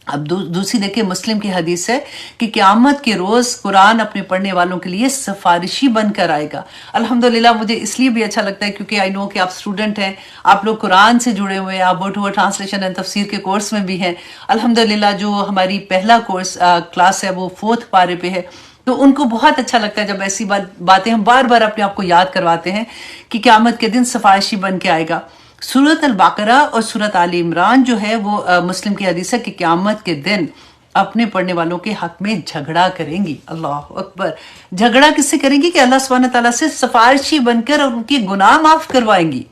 اب دوسری دیکھیں، مسلم کی حدیث ہے کہ قیامت کے روز قرآن اپنے پڑھنے والوں کے لیے سفارشی بن کر آئے گا. الحمدللہ مجھے اس لیے بھی اچھا لگتا ہے کیونکہ آئی نو کہ آپ اسٹوڈنٹ ہیں، آپ لوگ قرآن سے جڑے ہوئے ہیں، آپ word to word translation and تفسیر کے کورس میں بھی ہیں. الحمدللہ جو ہماری پہلا کلاس ہے وہ 4 پارے پہ ہے، تو ان کو بہت اچھا لگتا ہے جب ایسی باتیں ہم بار بار اپنے آپ کو یاد کرواتے ہیں کہ قیامت کے دن سفارشی بن کے آئے گا. سورۃ البقرہ اور سورۃ آل عمران جو ہے وہ مسلم کی حدیث ہے کہ قیامت کے دن اپنے پڑھنے والوں کے حق میں جھگڑا کریں گی. اللہ اکبر! جھگڑا کس سے کریں گی؟ کہ اللہ سبحانہ تعالیٰ سے سفارشی بن کر اور ان کی گناہ معاف کروائیں گی.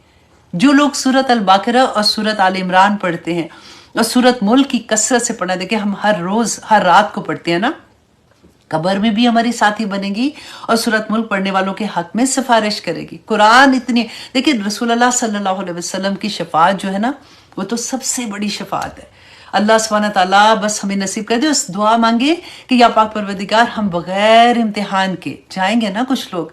جو لوگ سورۃ البقرہ اور سورۃ آل عمران پڑھتے ہیں اور سورۃ ملک کی کثرت سے پڑھنا، دیکھیں ہم ہر روز ہر رات کو پڑھتے ہیں نا، قبر میں بھی ہماری ساتھی بنے گی اور سورۃ ملک پڑھنے والوں کے حق میں سفارش کرے گی. قرآن اتنی، دیکھیں رسول اللہ صلی اللہ علیہ وسلم کی شفاعت جو ہے نا، وہ تو سب سے بڑی شفاعت ہے. اللہ سبحانہ تعالیٰ بس ہمیں نصیب کر دے. اس دعا مانگے کہ یا پاک پروردگار ہم بغیر امتحان کے جائیں گے نا، کچھ لوگ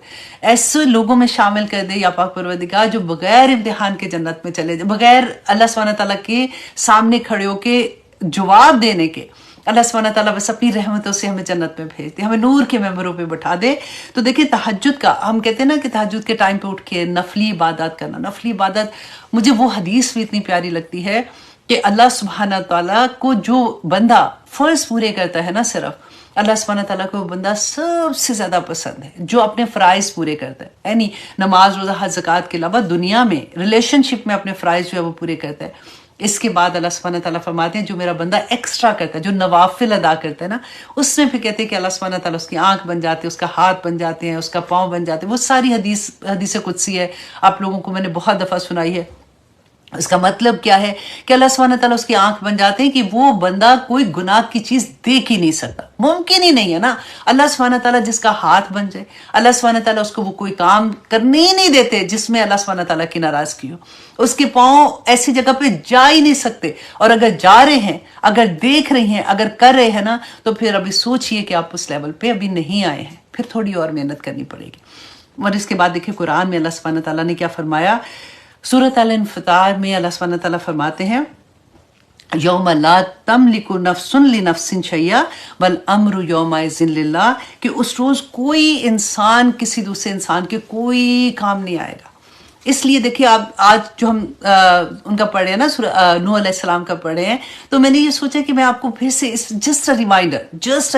ایسے لوگوں میں شامل کر دے یا پاک پروردگار جو بغیر امتحان کے جنت میں چلے جائیں، بغیر اللہ سبحانہ تعالیٰ کے سامنے کھڑے ہو کے جواب دینے کے. اللہ سبحانہ تعالیٰ بس اپنی رحمتوں سے ہمیں جنت میں بھیج دے، ہمیں نور کے ممبروں پہ بٹھا دے. تو دیکھیں تہجد کا ہم کہتے ہیں نا کہ تہجد کے ٹائم پہ اٹھ کے نفلی عبادات کرنا، نفلی عبادت، مجھے وہ حدیث بھی اتنی پیاری لگتی ہے کہ اللہ سبحانہ تعالیٰ کو جو بندہ فرض پورے کرتا ہے نا، صرف اللہ سبحانہ تعالیٰ کو وہ بندہ سب سے زیادہ پسند ہے جو اپنے فرائض پورے کرتا ہے. یعنی نماز، روزہ، حج، زکوٰۃ کے علاوہ دنیا میں ریلیشن شپ میں اپنے فرائض جو ہے وہ پورے کرتا ہے. اس کے بعد اللہ سبحانہ تعالیٰ فرماتے ہیں جو میرا بندہ ایکسٹرا کرتا ہے، جو نوافل ادا کرتا ہے نا، اس میں پھر کہتے ہیں کہ اللہ سبحانہ تعالیٰ اس کی آنکھ بن جاتے ہیں، اس کا ہاتھ بن جاتے ہیں، اس کا پاؤں بن جاتے ہیں. وہ ساری حدیث قدسی ہے، آپ لوگوں کو میں نے بہت دفعہ سنائی ہے. اس کا مطلب کیا ہے کہ اللہ سبحانہ تعالیٰ اس کی آنکھ بن جاتے ہیں کہ وہ بندہ کوئی گناہ کی چیز دیکھ ہی نہیں سکتا، ممکن ہی نہیں ہے نا. اللہ سبحانہ تعالیٰ جس کا ہاتھ بن جائے، اللہ سبحانہ تعالیٰ اس کو وہ کوئی کام کرنے ہی نہیں دیتے جس میں اللہ سبحانہ تعالیٰ کی ناراضگی ہو. اس کے پاؤں ایسی جگہ پہ جا ہی نہیں سکتے، اور اگر جا رہے ہیں، اگر دیکھ رہے ہیں، اگر کر رہے ہیں نا، تو پھر ابھی سوچئے کہ آپ اس لیول پہ ابھی نہیں آئے ہیں، پھر تھوڑی اور محنت کرنی پڑے گی. اور اس کے بعد دیکھیں قرآن میں اللہ سبحانہ تعالیٰ نے کیا فرمایا. سورۃ الانفطار میں اللہ سبحانہ تعالیٰ فرماتے ہیں یوم لا تملک نفس لنفس شیئا والامر یومئذ للہ، کہ اس روز کوئی انسان کسی دوسرے انسان کے کوئی کام نہیں آئے گا. اس لیے دیکھیے آپ آج جو ہم ان کا پڑھے ہیں نا، نوح علیہ السلام کا پڑھے ہیں، تو میں نے یہ سوچا کہ میں آپ کو پھر سے جسٹ اے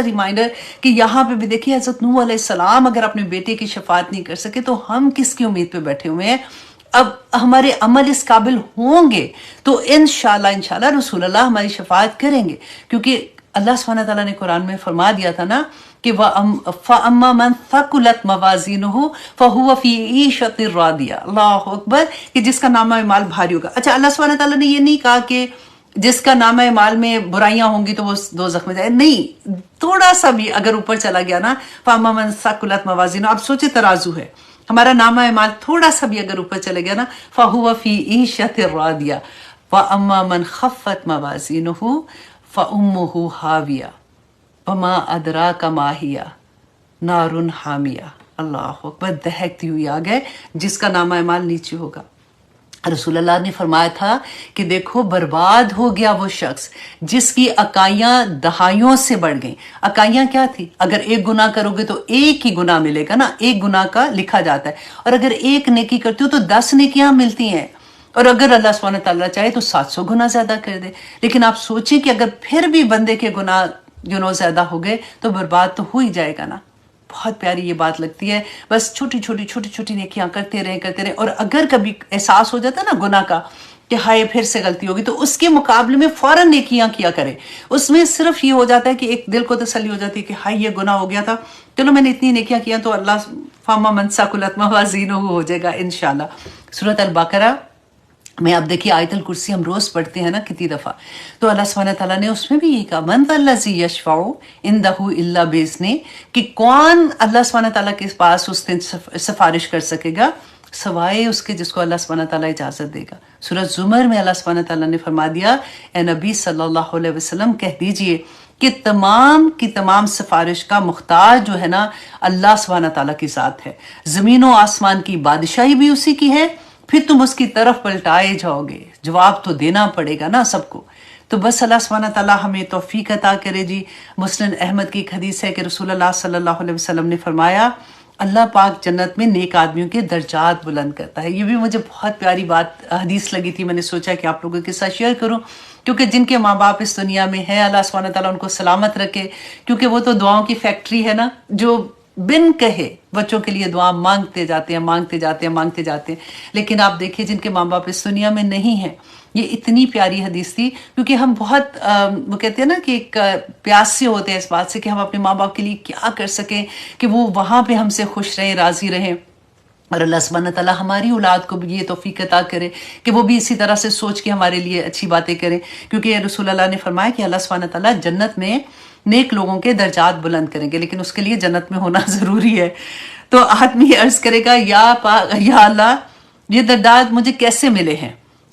ریمائنڈر کہ یہاں پہ بھی دیکھیے حضرت نوح علیہ السلام اگر اپنے بیٹے کی شفاعت نہیں کر سکے تو ہم کس کی امید پہ بیٹھے ہوئے ہیں. اب ہمارے عمل اس قابل ہوں گے تو انشاءاللہ رسول اللہ ہماری شفاعت کریں گے، کیونکہ اللہ سبحانہ تعالیٰ نے قرآن میں فرما دیا تھا نا کہ فَأَمَّا مَنْ ثَقُلَتْ مَوَازِينُهُ فَهُوَ فِي عِيشَةٍ رَاضِيَةٍ. اللہ اکبر، کہ جس کا نامہ اعمال بھاری ہوگا. اچھا، اللہ سبحانہ تعالیٰ نے یہ نہیں کہا کہ جس کا نامہ اعمال میں برائیاں ہوں گی تو وہ دوزخ میں جائے، نہیں، تھوڑا سا بھی اگر اوپر چلا گیا نا، فَأَمَّا مَنْ ثَقُلَتْ مَوَازِينُهُ، آپ سوچے ترازو ہے، ہمارا نامہ اعمال تھوڑا سا بھی اگر اوپر چلے گیا نا، فَهُوَ فِي عِيشَةٍ رَاضِيَةٍ وَأَمَّا مَنْ خَفَّتْ مَوَازِينُهُ فَأُمُّهُ هَاوِيَةٌ وَمَا أَدْرَاكَ مَا هِيَ نَارٌ حَامِيَةٌ. اللہ اکبر، دہکتی ہوئی آگ ہے جس کا نامہ اعمال نیچے ہوگا. رسول اللہ نے فرمایا تھا کہ دیکھو برباد ہو گیا وہ شخص جس کی اکائیاں دہائیوں سے بڑھ گئیں. اکائیاں کیا تھی؟ اگر ایک گناہ کرو گے تو ایک ہی گناہ ملے گا نا، ایک گناہ کا لکھا جاتا ہے، اور اگر ایک نیکی کرتے ہو تو 10 نیکیاں ملتی ہیں، اور اگر اللہ سبحانہ تعالیٰ چاہے تو 700 گناہ زیادہ کر دے. لیکن آپ سوچیں کہ اگر پھر بھی بندے کے گناہ زیادہ ہو گئے تو برباد تو ہو ہی جائے گا نا. بہت پیاری یہ بات لگتی ہے. بس چھوٹی نیکیاں کرتے رہیں، اور اگر کبھی احساس ہو جاتا ہے نا گناہ کا کہ ہائے پھر سے غلطی ہوگی، تو اس کے مقابلے میں فوراً نیکیاں کیا کریں. اس میں صرف یہ ہو جاتا ہے کہ ایک دل کو تسلی ہو جاتی ہے کہ ہائے یہ گناہ ہو گیا تھا، چلو میں نے اتنی نیکیاں کیا تو اللہ فَأَمَّا مَنْ ثَقُلَتْ مَوَازِينُهُ ہو جائے گا انشاءاللہ. سورۃ البقرہ میں اب دیکھیے آیت الکرسی ہم روز پڑھتے ہیں نا کتنی دفعہ، تو اللہ سبحانہ تعالیٰ نے اس میں بھی یہ کہا مَنْ ذَا الَّذِي يَشْفَعُ عِنْدَهُ إِلَّا بِإِذْنِهِ، کہ کون اللہ سبحانہ تعالیٰ کے پاس اس دن سفارش کر سکے گا سوائے اس کے جس کو اللہ سبحانہ تعالیٰ اجازت دے گا. سورۃ زمر میں اللہ سبحانہ تعالیٰ نے فرما دیا اے نبی صلی اللہ علیہ وسلم کہہ دیجئے کہ تمام کی تمام سفارش کا مختار جو ہے نا اللہ سبحانہ تعالیٰ کی ذات ہے. زمین و آسمان کی بادشاہی بھی اسی کی ہے، پھر تم اس کی طرف پلٹائے جاؤ گے، جواب تو دینا پڑے گا نا سب کو. تو بس اللہ سبحانہ تعالیٰ ہمیں توفیق عطا کرے جی. مسند احمد کی ایک حدیث ہے کہ رسول اللہ صلی اللہ علیہ وسلم نے فرمایا اللہ پاک جنت میں نیک آدمیوں کے درجات بلند کرتا ہے. یہ بھی مجھے بہت پیاری بات حدیث لگی تھی، میں نے سوچا کہ آپ لوگوں کے ساتھ شیئر کروں، کیونکہ جن کے ماں باپ اس دنیا میں ہیں اللہ سبحانہ تعالیٰ ان کو سلامت رکھے، کیونکہ وہ تو دعاؤں کی فیکٹری ہے نا، جو بن کہے بچوں کے لیے دعا مانگتے جاتے ہیں. لیکن آپ دیکھیں جن کے ماں باپ اس دنیا میں نہیں ہیں، یہ اتنی پیاری حدیث تھی، کیونکہ ہم بہت وہ کہتے ہیں نا کہ ایک پیاسے ہوتے ہیں اس بات سے کہ ہم اپنے ماں باپ کے لیے کیا کر سکیں کہ وہ وہاں پہ ہم سے خوش رہیں، راضی رہیں. اور اللہ سبحانہ تعالیٰ ہماری اولاد کو بھی یہ توفیق عطا کرے کہ وہ بھی اسی طرح سے سوچ کے ہمارے لیے اچھی باتیں کریں، کیونکہ رسول اللہ نے فرمایا کہ اللہ سبحانہ تعالیٰ جنت میں نیک لوگوں کے درجات بلند کریں گے، لیکن اس کے لیے جنت میں ہونا ضروری ہے. تو آدمی عرض کرے گا یا اللہ یہ درجات مجھے کیسے ملے ہیں؟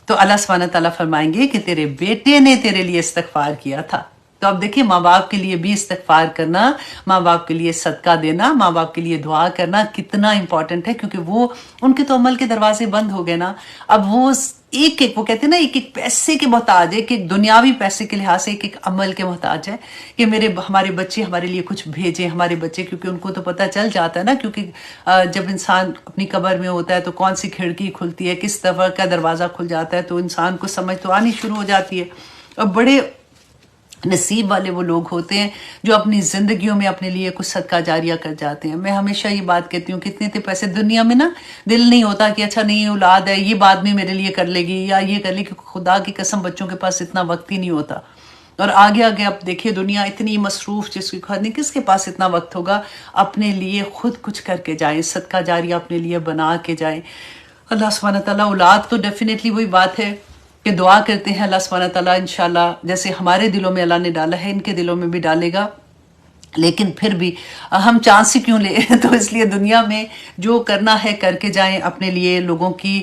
تو اللہ سبحانہ تعالیٰ فرمائیں گے کہ تیرے بیٹے نے تیرے لیے استغفار کیا تھا. تو اب دیکھیں ماں باپ کے لیے بھی استغفار کرنا، ماں باپ کے لیے صدقہ دینا، ماں باپ کے لیے دعا کرنا کتنا امپورٹنٹ ہے، کیونکہ وہ ان کے تو عمل کے دروازے بند ہو گئے نا. اب وہ ایک وہ کہتے ہیں نا ایک پیسے کے محتاج ہے، ایک دنیاوی پیسے کے لحاظ سے ایک عمل کے محتاج ہے کہ ہمارے بچے ہمارے لیے کچھ بھیجیں، ہمارے بچے، کیونکہ ان کو تو پتہ چل جاتا ہے نا، کیونکہ جب انسان اپنی قبر میں ہوتا ہے تو کون سی کھڑکی کھلتی ہے، کس طرح کا دروازہ کھل جاتا ہے، تو انسان کو سمجھ تو آنی شروع ہو جاتی ہے. اور بڑے نصیب والے وہ لوگ ہوتے ہیں جو اپنی زندگیوں میں اپنے لیے کچھ صدقہ جاریہ کر جاتے ہیں. میں ہمیشہ یہ بات کہتی ہوں کہ اتنے اتنے پیسے دنیا میں نا دل نہیں ہوتا کہ اچھا نہیں اولاد ہے یہ بعد میں میرے لیے کر لے گی یا یہ کر لے گی. خدا کی قسم بچوں کے پاس اتنا وقت ہی نہیں ہوتا. اور آگے آگے آپ دیکھیے دنیا اتنی مصروف جس کی خود نہیں کس کے پاس اتنا وقت ہوگا. اپنے لیے خود کچھ کر کے جائیں, صدقہ جاریہ اپنے لیے بنا کے جائیں. اللہ سبحانہ تعالیٰ اولاد تو ڈیفینیٹلی وہی بات ہے کہ دعا کرتے ہیں اللہ سبحانہ تعالیٰ انشاءاللہ جیسے ہمارے دلوں میں اللہ نے ڈالا ہے ان کے دلوں میں بھی ڈالے گا. لیکن پھر بھی ہم چانس ہی کیوں لیں. تو اس لیے دنیا میں جو کرنا ہے کر کے جائیں اپنے لیے. لوگوں کی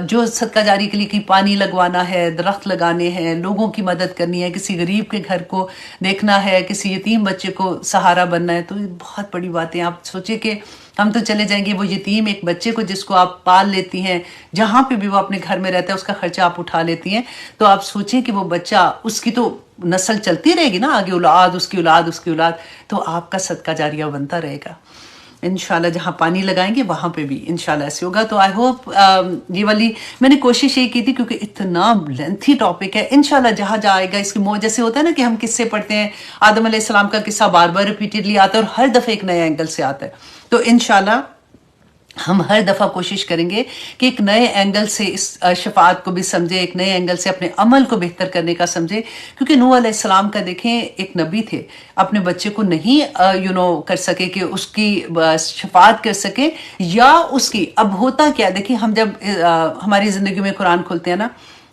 جو صدقہ جاری کے لیے کہ پانی لگوانا ہے, درخت لگانے ہیں, لوگوں کی مدد کرنی ہے, کسی غریب کے گھر کو دیکھنا ہے, کسی یتیم بچے کو سہارا بننا ہے, تو یہ بہت بڑی باتیں. آپ سوچیں کہ ہم تو چلے جائیں گے وہ یتیم ایک بچے کو جس کو آپ پال لیتی ہیں, جہاں پہ بھی وہ اپنے گھر میں رہتا ہے اس کا خرچہ آپ اٹھا لیتی ہیں, تو آپ سوچیں کہ وہ بچہ اس کی تو نسل چلتی رہے گی نا آگے, اولاد اس کی اولاد اس کی اولاد, تو آپ کا صدقہ جاریہ بنتا رہے گا انشاءاللہ. جہاں پانی لگائیں گے وہاں پہ بھی انشاءاللہ ایسے ہوگا. تو آئی ہوپ یہ والی میں نے کوشش یہ کی تھی کیونکہ اتنا لینتھی ٹاپک ہے. انشاءاللہ جہاں جائے گا اس کی جیسے ہوتا ہے نا کہ ہم قصے پڑھتے ہیں, آدم علیہ السلام کا قصہ بار بار ریپیٹڈلی آتا ہے اور ہر دفعہ ایک نئے اینگل سے آتا ہے. تو انشاءاللہ ہم ہر دفعہ کوشش کریں گے کہ ایک نئے اینگل سے اس شفاعت کو بھی سمجھے, ایک نئے اینگل سے اپنے عمل کو بہتر کرنے کا سمجھے. کیونکہ نوح علیہ السلام کا دیکھیں ایک نبی تھے, اپنے بچے کو نہیں کر سکے کہ اس کی شفاعت کر سکے یا اس کی. اب ہوتا کیا دیکھیں ہم جب ہماری زندگی میں قرآن کھولتے ہیں نا,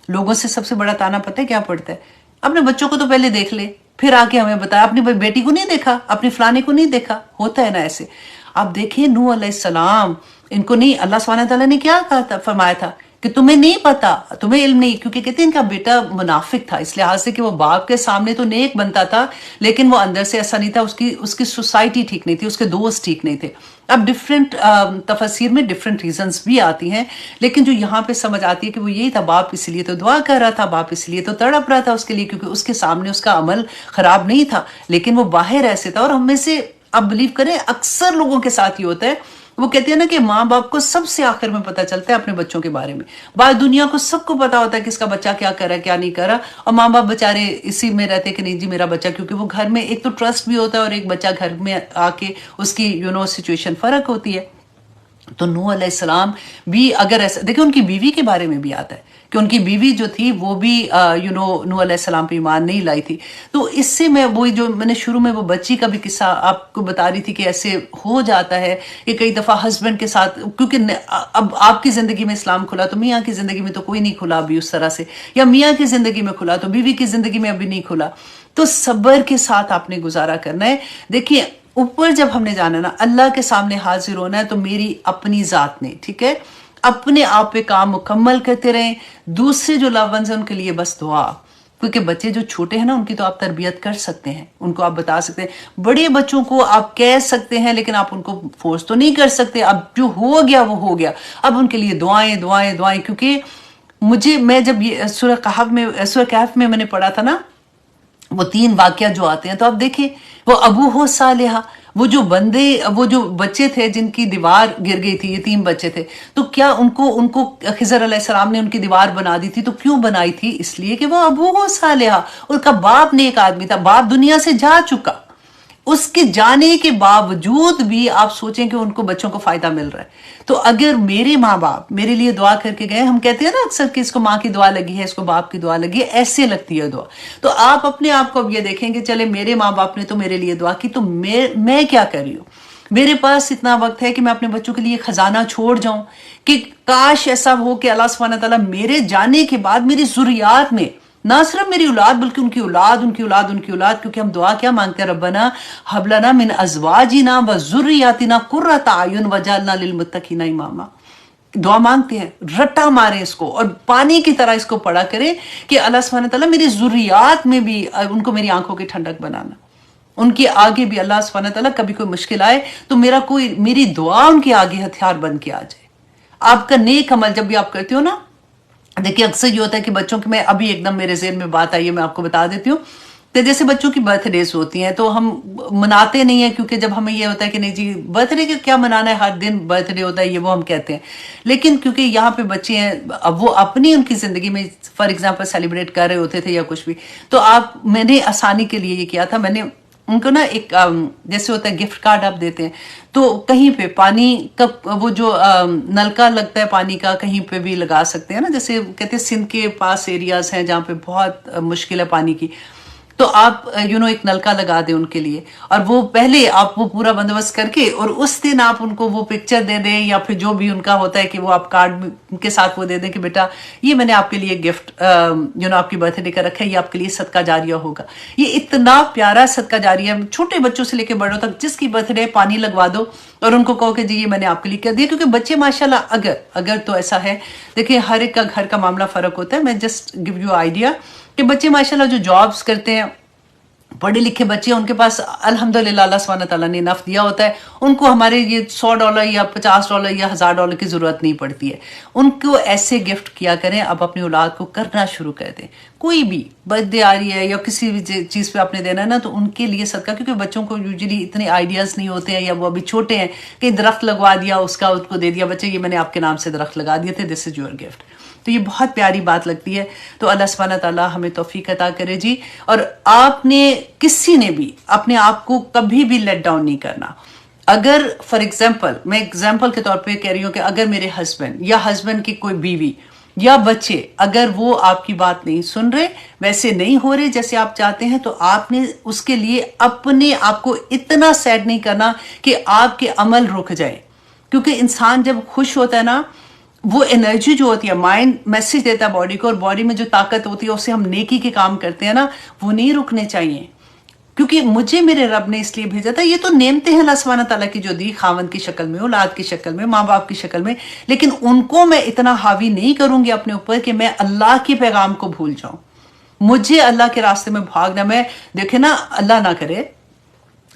لوگوں سے سب سے بڑا تانا پتہ ہے کیا پڑتا ہے؟ اپنے بچوں کو تو پہلے دیکھ لے پھر آ کے ہمیں بتایا, اپنی بیٹی کو نہیں دیکھا, اپنے فلانے کو نہیں دیکھا. ہوتا ہے نا ایسے. آپ دیکھیں نوح علیہ السلام, ان کو نہیں, اللہ سبحانہ تعالیٰ نے کیا کہا تھا, فرمایا تھا کہ تمہیں نہیں پتا, تمہیں علم نہیں, کیونکہ کہتے ہیں ان کا بیٹا منافق تھا اس لحاظ سے کہ وہ باپ کے سامنے تو نیک بنتا تھا لیکن وہ اندر سے ایسا نہیں تھا, اس کی سوسائٹی ٹھیک نہیں تھی, اس کے دوست ٹھیک نہیں تھے. اب ڈفرینٹ تفسیر میں ڈفرینٹ ریزنز بھی آتی ہیں, لیکن جو یہاں پہ سمجھ آتی ہے کہ وہ یہی تھا, باپ اس لیے تو دعا کر رہا تھا, باپ اس لیے تو تڑپ رہا تھا اس کے لیے کیونکہ اس کے سامنے اس کا عمل خراب نہیں تھا لیکن وہ باہر ایسے تھا. اور ہم میں سے اب بلیو کریں اکثر لوگوں کے ساتھ ہی ہوتا ہے, وہ کہتے ہیں نا کہ ماں باپ کو سب سے آخر میں پتہ چلتا ہے اپنے بچوں کے بارے میں. بعد دنیا کو سب کو پتا ہوتا ہے کہ اس کا بچہ کیا کر رہا ہے کیا نہیں کر رہا, اور ماں باپ بےچارے اسی میں رہتے ہیں کہ نہیں جی میرا بچہ, کیونکہ وہ گھر میں ایک تو ٹرسٹ بھی ہوتا ہے اور ایک بچہ گھر میں آ کے اس کی سچویشن فرق ہوتی ہے. تو نوح علیہ السلام بھی اگر ایسا دیکھیں, ان کی بیوی کے بارے میں بھی آتا ہے کہ ان کی بیوی جو تھی وہ بھی نوح علیہ السلام پہ ایمان نہیں لائی تھی. تو اس سے میں وہی جو میں نے شروع میں وہ بچی کا بھی قصہ آپ کو بتا رہی تھی کہ ایسے ہو جاتا ہے کہ کئی دفعہ ہسبینڈ کے ساتھ, کیونکہ اب آپ کی زندگی میں اسلام کھلا تو میاں کی زندگی میں تو کوئی نہیں کھلا ابھی اس طرح سے, یا میاں کی زندگی میں کھلا تو بیوی کی زندگی میں ابھی نہیں کھلا. تو صبر کے ساتھ آپ نے گزارا کرنا ہے. دیکھیے اوپر جب ہم نے جانا نا اللہ کے سامنے حاضر ہونا ہے تو میری اپنی ذات نے, ٹھیک ہے, اپنے آپ پہ کام مکمل کرتے رہیں. دوسرے جو لو ونز ہیں ان کے لیے بس دعا, کیونکہ بچے جو چھوٹے ہیں نا ان کی تو آپ تربیت کر سکتے ہیں, ان کو آپ بتا سکتے ہیں. بڑے بچوں کو آپ کہہ سکتے ہیں لیکن آپ ان کو فورس تو نہیں کر سکتے. اب جو ہو گیا وہ ہو گیا, اب ان کے لیے دعائیں دعائیں دعائیں. کیونکہ میں جب یہ سورہ کہف میں نے پڑھا تھا نا وہ 3 واقعہ جو آتے ہیں, تو آپ دیکھیں وہ ابو ہو صالحہ, وہ جو بچے تھے جن کی دیوار گر گئی تھی, یتیم بچے تھے, تو کیا ان کو خضر علیہ السلام نے ان کی دیوار بنا دی تھی؟ تو کیوں بنائی تھی؟ اس لیے کہ وہ ابو ہو صالحہ, ان کا باپ نیک آدمی تھا, باپ دنیا سے جا چکا, اس کے جانے کے باوجود بھی آپ سوچیں کہ ان کو بچوں کو فائدہ مل رہا ہے. تو اگر میرے ماں باپ میرے لیے دعا کر کے گئے, ہم کہتے ہیں نا اکثر کہ اس کو ماں کی دعا لگی ہے, اس کو باپ کی دعا لگی ہے, ایسے لگتی ہے دعا. تو آپ اپنے آپ کو اب یہ دیکھیں کہ چلے میرے ماں باپ نے تو میرے لیے دعا کی, تو میں کیا کر رہی ہوں؟ میرے پاس اتنا وقت ہے کہ میں اپنے بچوں کے لیے خزانہ چھوڑ جاؤں کہ کاش ایسا ہو کہ اللہ سبحانہ تعالیٰ میرے جانے کے بعد میری ذریات میں نہ صرف میری اولاد بلکہ ان کی اولاد ان کی اولاد ان کی اولاد, کیونکہ ہم دعا کیا مانگتے ہیں, ربنا حب لنا من ازواجنا و ذریاتنا قرۃ اعین واجعلنا للمتقین اماما. دعا مانگتے ہیں, رٹا مارے اس کو اور پانی کی طرح اس کو پڑا کرے کہ اللہ سبحانہ تعالیٰ میری ذریات میں بھی ان کو میری آنکھوں کی ٹھنڈک بنانا, ان کے آگے بھی اللہ سبحانہ تعالیٰ کبھی کوئی مشکل آئے تو میری دعا ان کے آگے ہتھیار بن کے آ جائے. آپ کا نیک عمل جب بھی آپ کرتے ہو نا, دیکھیے اکثر یہ ہوتا ہے کہ بچوں کے, میں ابھی ایک دم میرے ذہن میں بات آئی ہے, میں آپ کو بتا دیتی ہوں. تو جیسے بچوں کی برتھ ڈیز ہوتی ہیں تو ہم مناتے نہیں ہیں، کیونکہ جب ہمیں یہ ہوتا ہے کہ نہیں جی برتھ ڈے کیا منانا ہے، ہر دن برتھ ڈے ہوتا ہے، یہ وہ ہم کہتے ہیں. لیکن کیونکہ یہاں پہ بچے ہیں، اب وہ اپنی ان کی زندگی میں فار ایگزامپل سیلیبریٹ کر رہے ہوتے تھے یا کچھ بھی، تو میں نے آسانی کے لیے یہ کیا تھا، میں نے ان کو نا ایک جیسے ہوتا ہے گفٹ کارڈ آپ دیتے ہیں، تو کہیں پہ پانی کا وہ جو نلکا لگتا ہے پانی کا کہیں پہ بھی لگا سکتے ہیں نا، جیسے کہتے ہیں سندھ کے پاس ایریاز ہیں جہاں پہ بہت مشکل ہے پانی کی، تو آپ ایک نلکا لگا دیں ان کے لیے، اور وہ پہلے آپ وہ پورا بندوبست کر کے اور اس دن آپ ان کو وہ پکچر دے دیں، یا پھر جو بھی ان کا ہوتا ہے کہ وہ آپ کارڈ کے ساتھ وہ دے دیں کہ بیٹا یہ میں نے آپ کے لیے گفٹ آپ کی برتھ ڈے کا رکھا ہے، یہ آپ کے لیے صدقہ جاریہ ہوگا. یہ اتنا پیارا صدقہ جاریہ ہے، چھوٹے بچوں سے لے کے بڑوں تک جس کی برتھ ڈے پانی لگوا دو اور ان کو کہو کہ جی یہ میں نے آپ کے لیے کر دیا. کیونکہ بچے ماشاءاللہ اگر تو ایسا ہے، دیکھیں ہر ایک کا گھر کا معاملہ فرق ہوتا ہے، میں جسٹ گیو یو آئیڈیا کہ بچے ماشاءاللہ جو جابز کرتے ہیں، پڑھے لکھے بچے، ان کے پاس الحمدللہ اللہ سبحانہ تعالیٰ نے نف دیا ہوتا ہے، ان کو ہمارے یہ $100 یا $50 یا $1000 کی ضرورت نہیں پڑتی ہے. ان کو ایسے گفٹ کیا کریں. اب اپنی اولاد کو کرنا شروع کر دیں، کوئی بھی برتھ ڈے آ رہی ہے یا کسی بھی چیز پہ آپ نے دینا ہے نا، تو ان کے لیے صدقہ، کیونکہ بچوں کو یوزلی اتنے آئیڈیاز نہیں ہوتے ہیں، یا وہ ابھی چھوٹے ہیں کہ درخت لگوا دیا اس کا، اس کو دے دیا بچے یہ میں نے آپ کے نام سے درخت لگا دیے تھے، دس از یور گفٹ. تو یہ بہت پیاری بات لگتی ہے. تو اللہ سبحانہ تعالیٰ ہمیں توفیق عطا کرے جی. اور آپ نے کسی نے بھی اپنے آپ کو کبھی بھی لیٹ ڈاؤن نہیں کرنا. اگر فار ایگزامپل، میں ایگزامپل کے طور پہ کہہ رہی ہوں کہ اگر میرے ہسبینڈ یا ہسبینڈ کی کوئی بیوی یا بچے اگر وہ آپ کی بات نہیں سن رہے، ویسے نہیں ہو رہے جیسے آپ چاہتے ہیں، تو آپ نے اس کے لیے اپنے آپ کو اتنا سیڈ نہیں کرنا کہ آپ کے عمل رک جائے. کیونکہ انسان جب خوش ہوتا ہے نا، وہ انرجی جو ہوتی ہے، مائنڈ میسج دیتا ہے باڈی کو، اور باڈی میں جو طاقت ہوتی ہے اسے ہم نیکی کے کام کرتے ہیں نا، وہ نہیں رکنے چاہیے. کیونکہ مجھے میرے رب نے اس لیے بھیجا تھا، یہ تو نعمتیں ہیں اللہ سبحانہ تعالیٰ کی جو دی، خاوند کی شکل میں، اولاد کی شکل میں، ماں باپ کی شکل میں، لیکن ان کو میں اتنا حاوی نہیں کروں گی اپنے اوپر کہ میں اللہ کے پیغام کو بھول جاؤں. مجھے اللہ کے راستے میں بھاگنا. میں دیکھیں نا، اللہ نہ کرے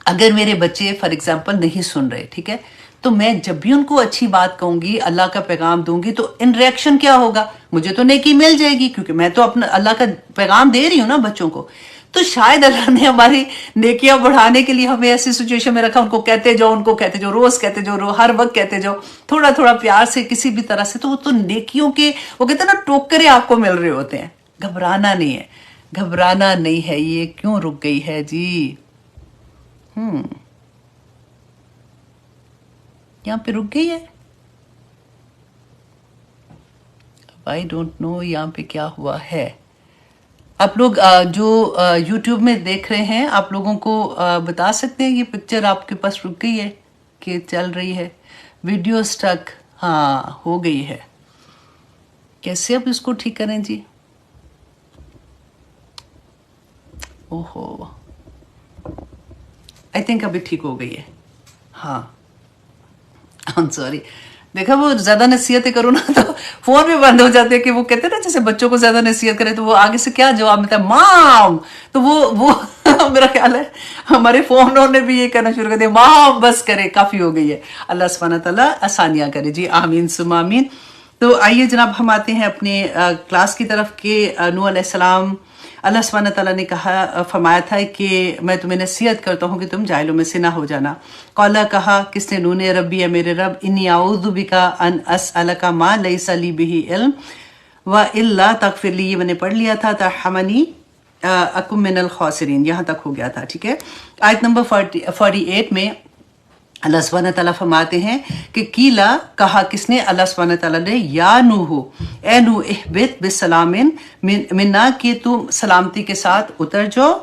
اگر میرے بچے فار ایگزامپل نہیں سن رہے، ٹھیک ہے، تو میں جب بھی ان کو اچھی بات کہوں گی، اللہ کا پیغام دوں گی، تو ان ریئیکشن کیا ہوگا؟ مجھے تو نیکی مل جائے گی، کیونکہ میں تو اپنا اللہ کا پیغام دے رہی ہوں نا بچوں کو. تو شاید اللہ نے ہماری نیکیاں بڑھانے کے لیے ہمیں ایسی سچویشن میں رکھا، ان کو کہتے جاؤ، روز کہتے جاؤ، ہر وقت کہتے جاؤ، تھوڑا تھوڑا پیار سے کسی بھی طرح سے. تو وہ تو نیکیوں کے وہ کہتے ہیں نا ٹوکرے آپ کو مل رہے ہوتے ہیں. گھبرانا نہیں ہے، گھبرانا نہیں ہے. یہ کیوں رک گئی ہے جی؟ یہاں پہ رک گئی ہے. آئی ڈونٹ نو یہاں پہ کیا ہوا ہے. آپ لوگ جو یوٹیوب میں دیکھ رہے ہیں، آپ لوگوں کو بتا سکتے ہیں یہ پکچر آپ کے پاس رک گئی ہے کہ چل رہی ہے؟ ویڈیو سٹک، ہاں ہو گئی ہے. کیسے اب اس کو ٹھیک کریں جی؟ اوہو، آئی تھنک ابھی ٹھیک ہو گئی ہے. ہاں سوری، دیکھا وہ زیادہ نصیحتیں کرو نا تو فون بھی بند ہو جاتے ہیں. کہ وہ کہتے ہیں نا جیسے بچوں کو زیادہ نصیحت کرے تو وہ آگے سے کیا جواب ملتا ہے؟ مام. تو وہ میرا خیال ہے ہمارے فونوں نے بھی یہ کہنا شروع کر دیا، مام بس کرے، کافی ہو گئی ہے. اللہ سبحانہ تعالیٰ آسانیاں کرے جی، آمین ثم آمین. تو آئیے جناب ہم آتے ہیں اپنے کلاس کی طرف. کہ نوح علیہ السلام، اللہ سبحانہ تعالیٰ نے فرمایا تھا کہ میں تمہیں نصیحت کرتا ہوں کہ تم جاہلوں میں سے نہ ہو جانا. قالا، کہا کس نے؟ نوح نے، ربی ہے میرے رب، انی اعوذ بک ان اسألک ما لیس لی بہ علم والا تغفر لی. یہ میں نے پڑھ لیا تھا، ترحمنی اکن من الخاسرین، یہاں تک ہو گیا تھا، ٹھیک ہے. آیت نمبر 48 میں اللہ سبحانہ تعالیٰ فرماتے ہیں کہ کیلا، کہا کس نے؟ اللہ سبحانہ تعالیٰ نے، یا نوح، اے نوح، اہبط بسلام منا، کہ تم سلامتی کے ساتھ اتر جاؤ،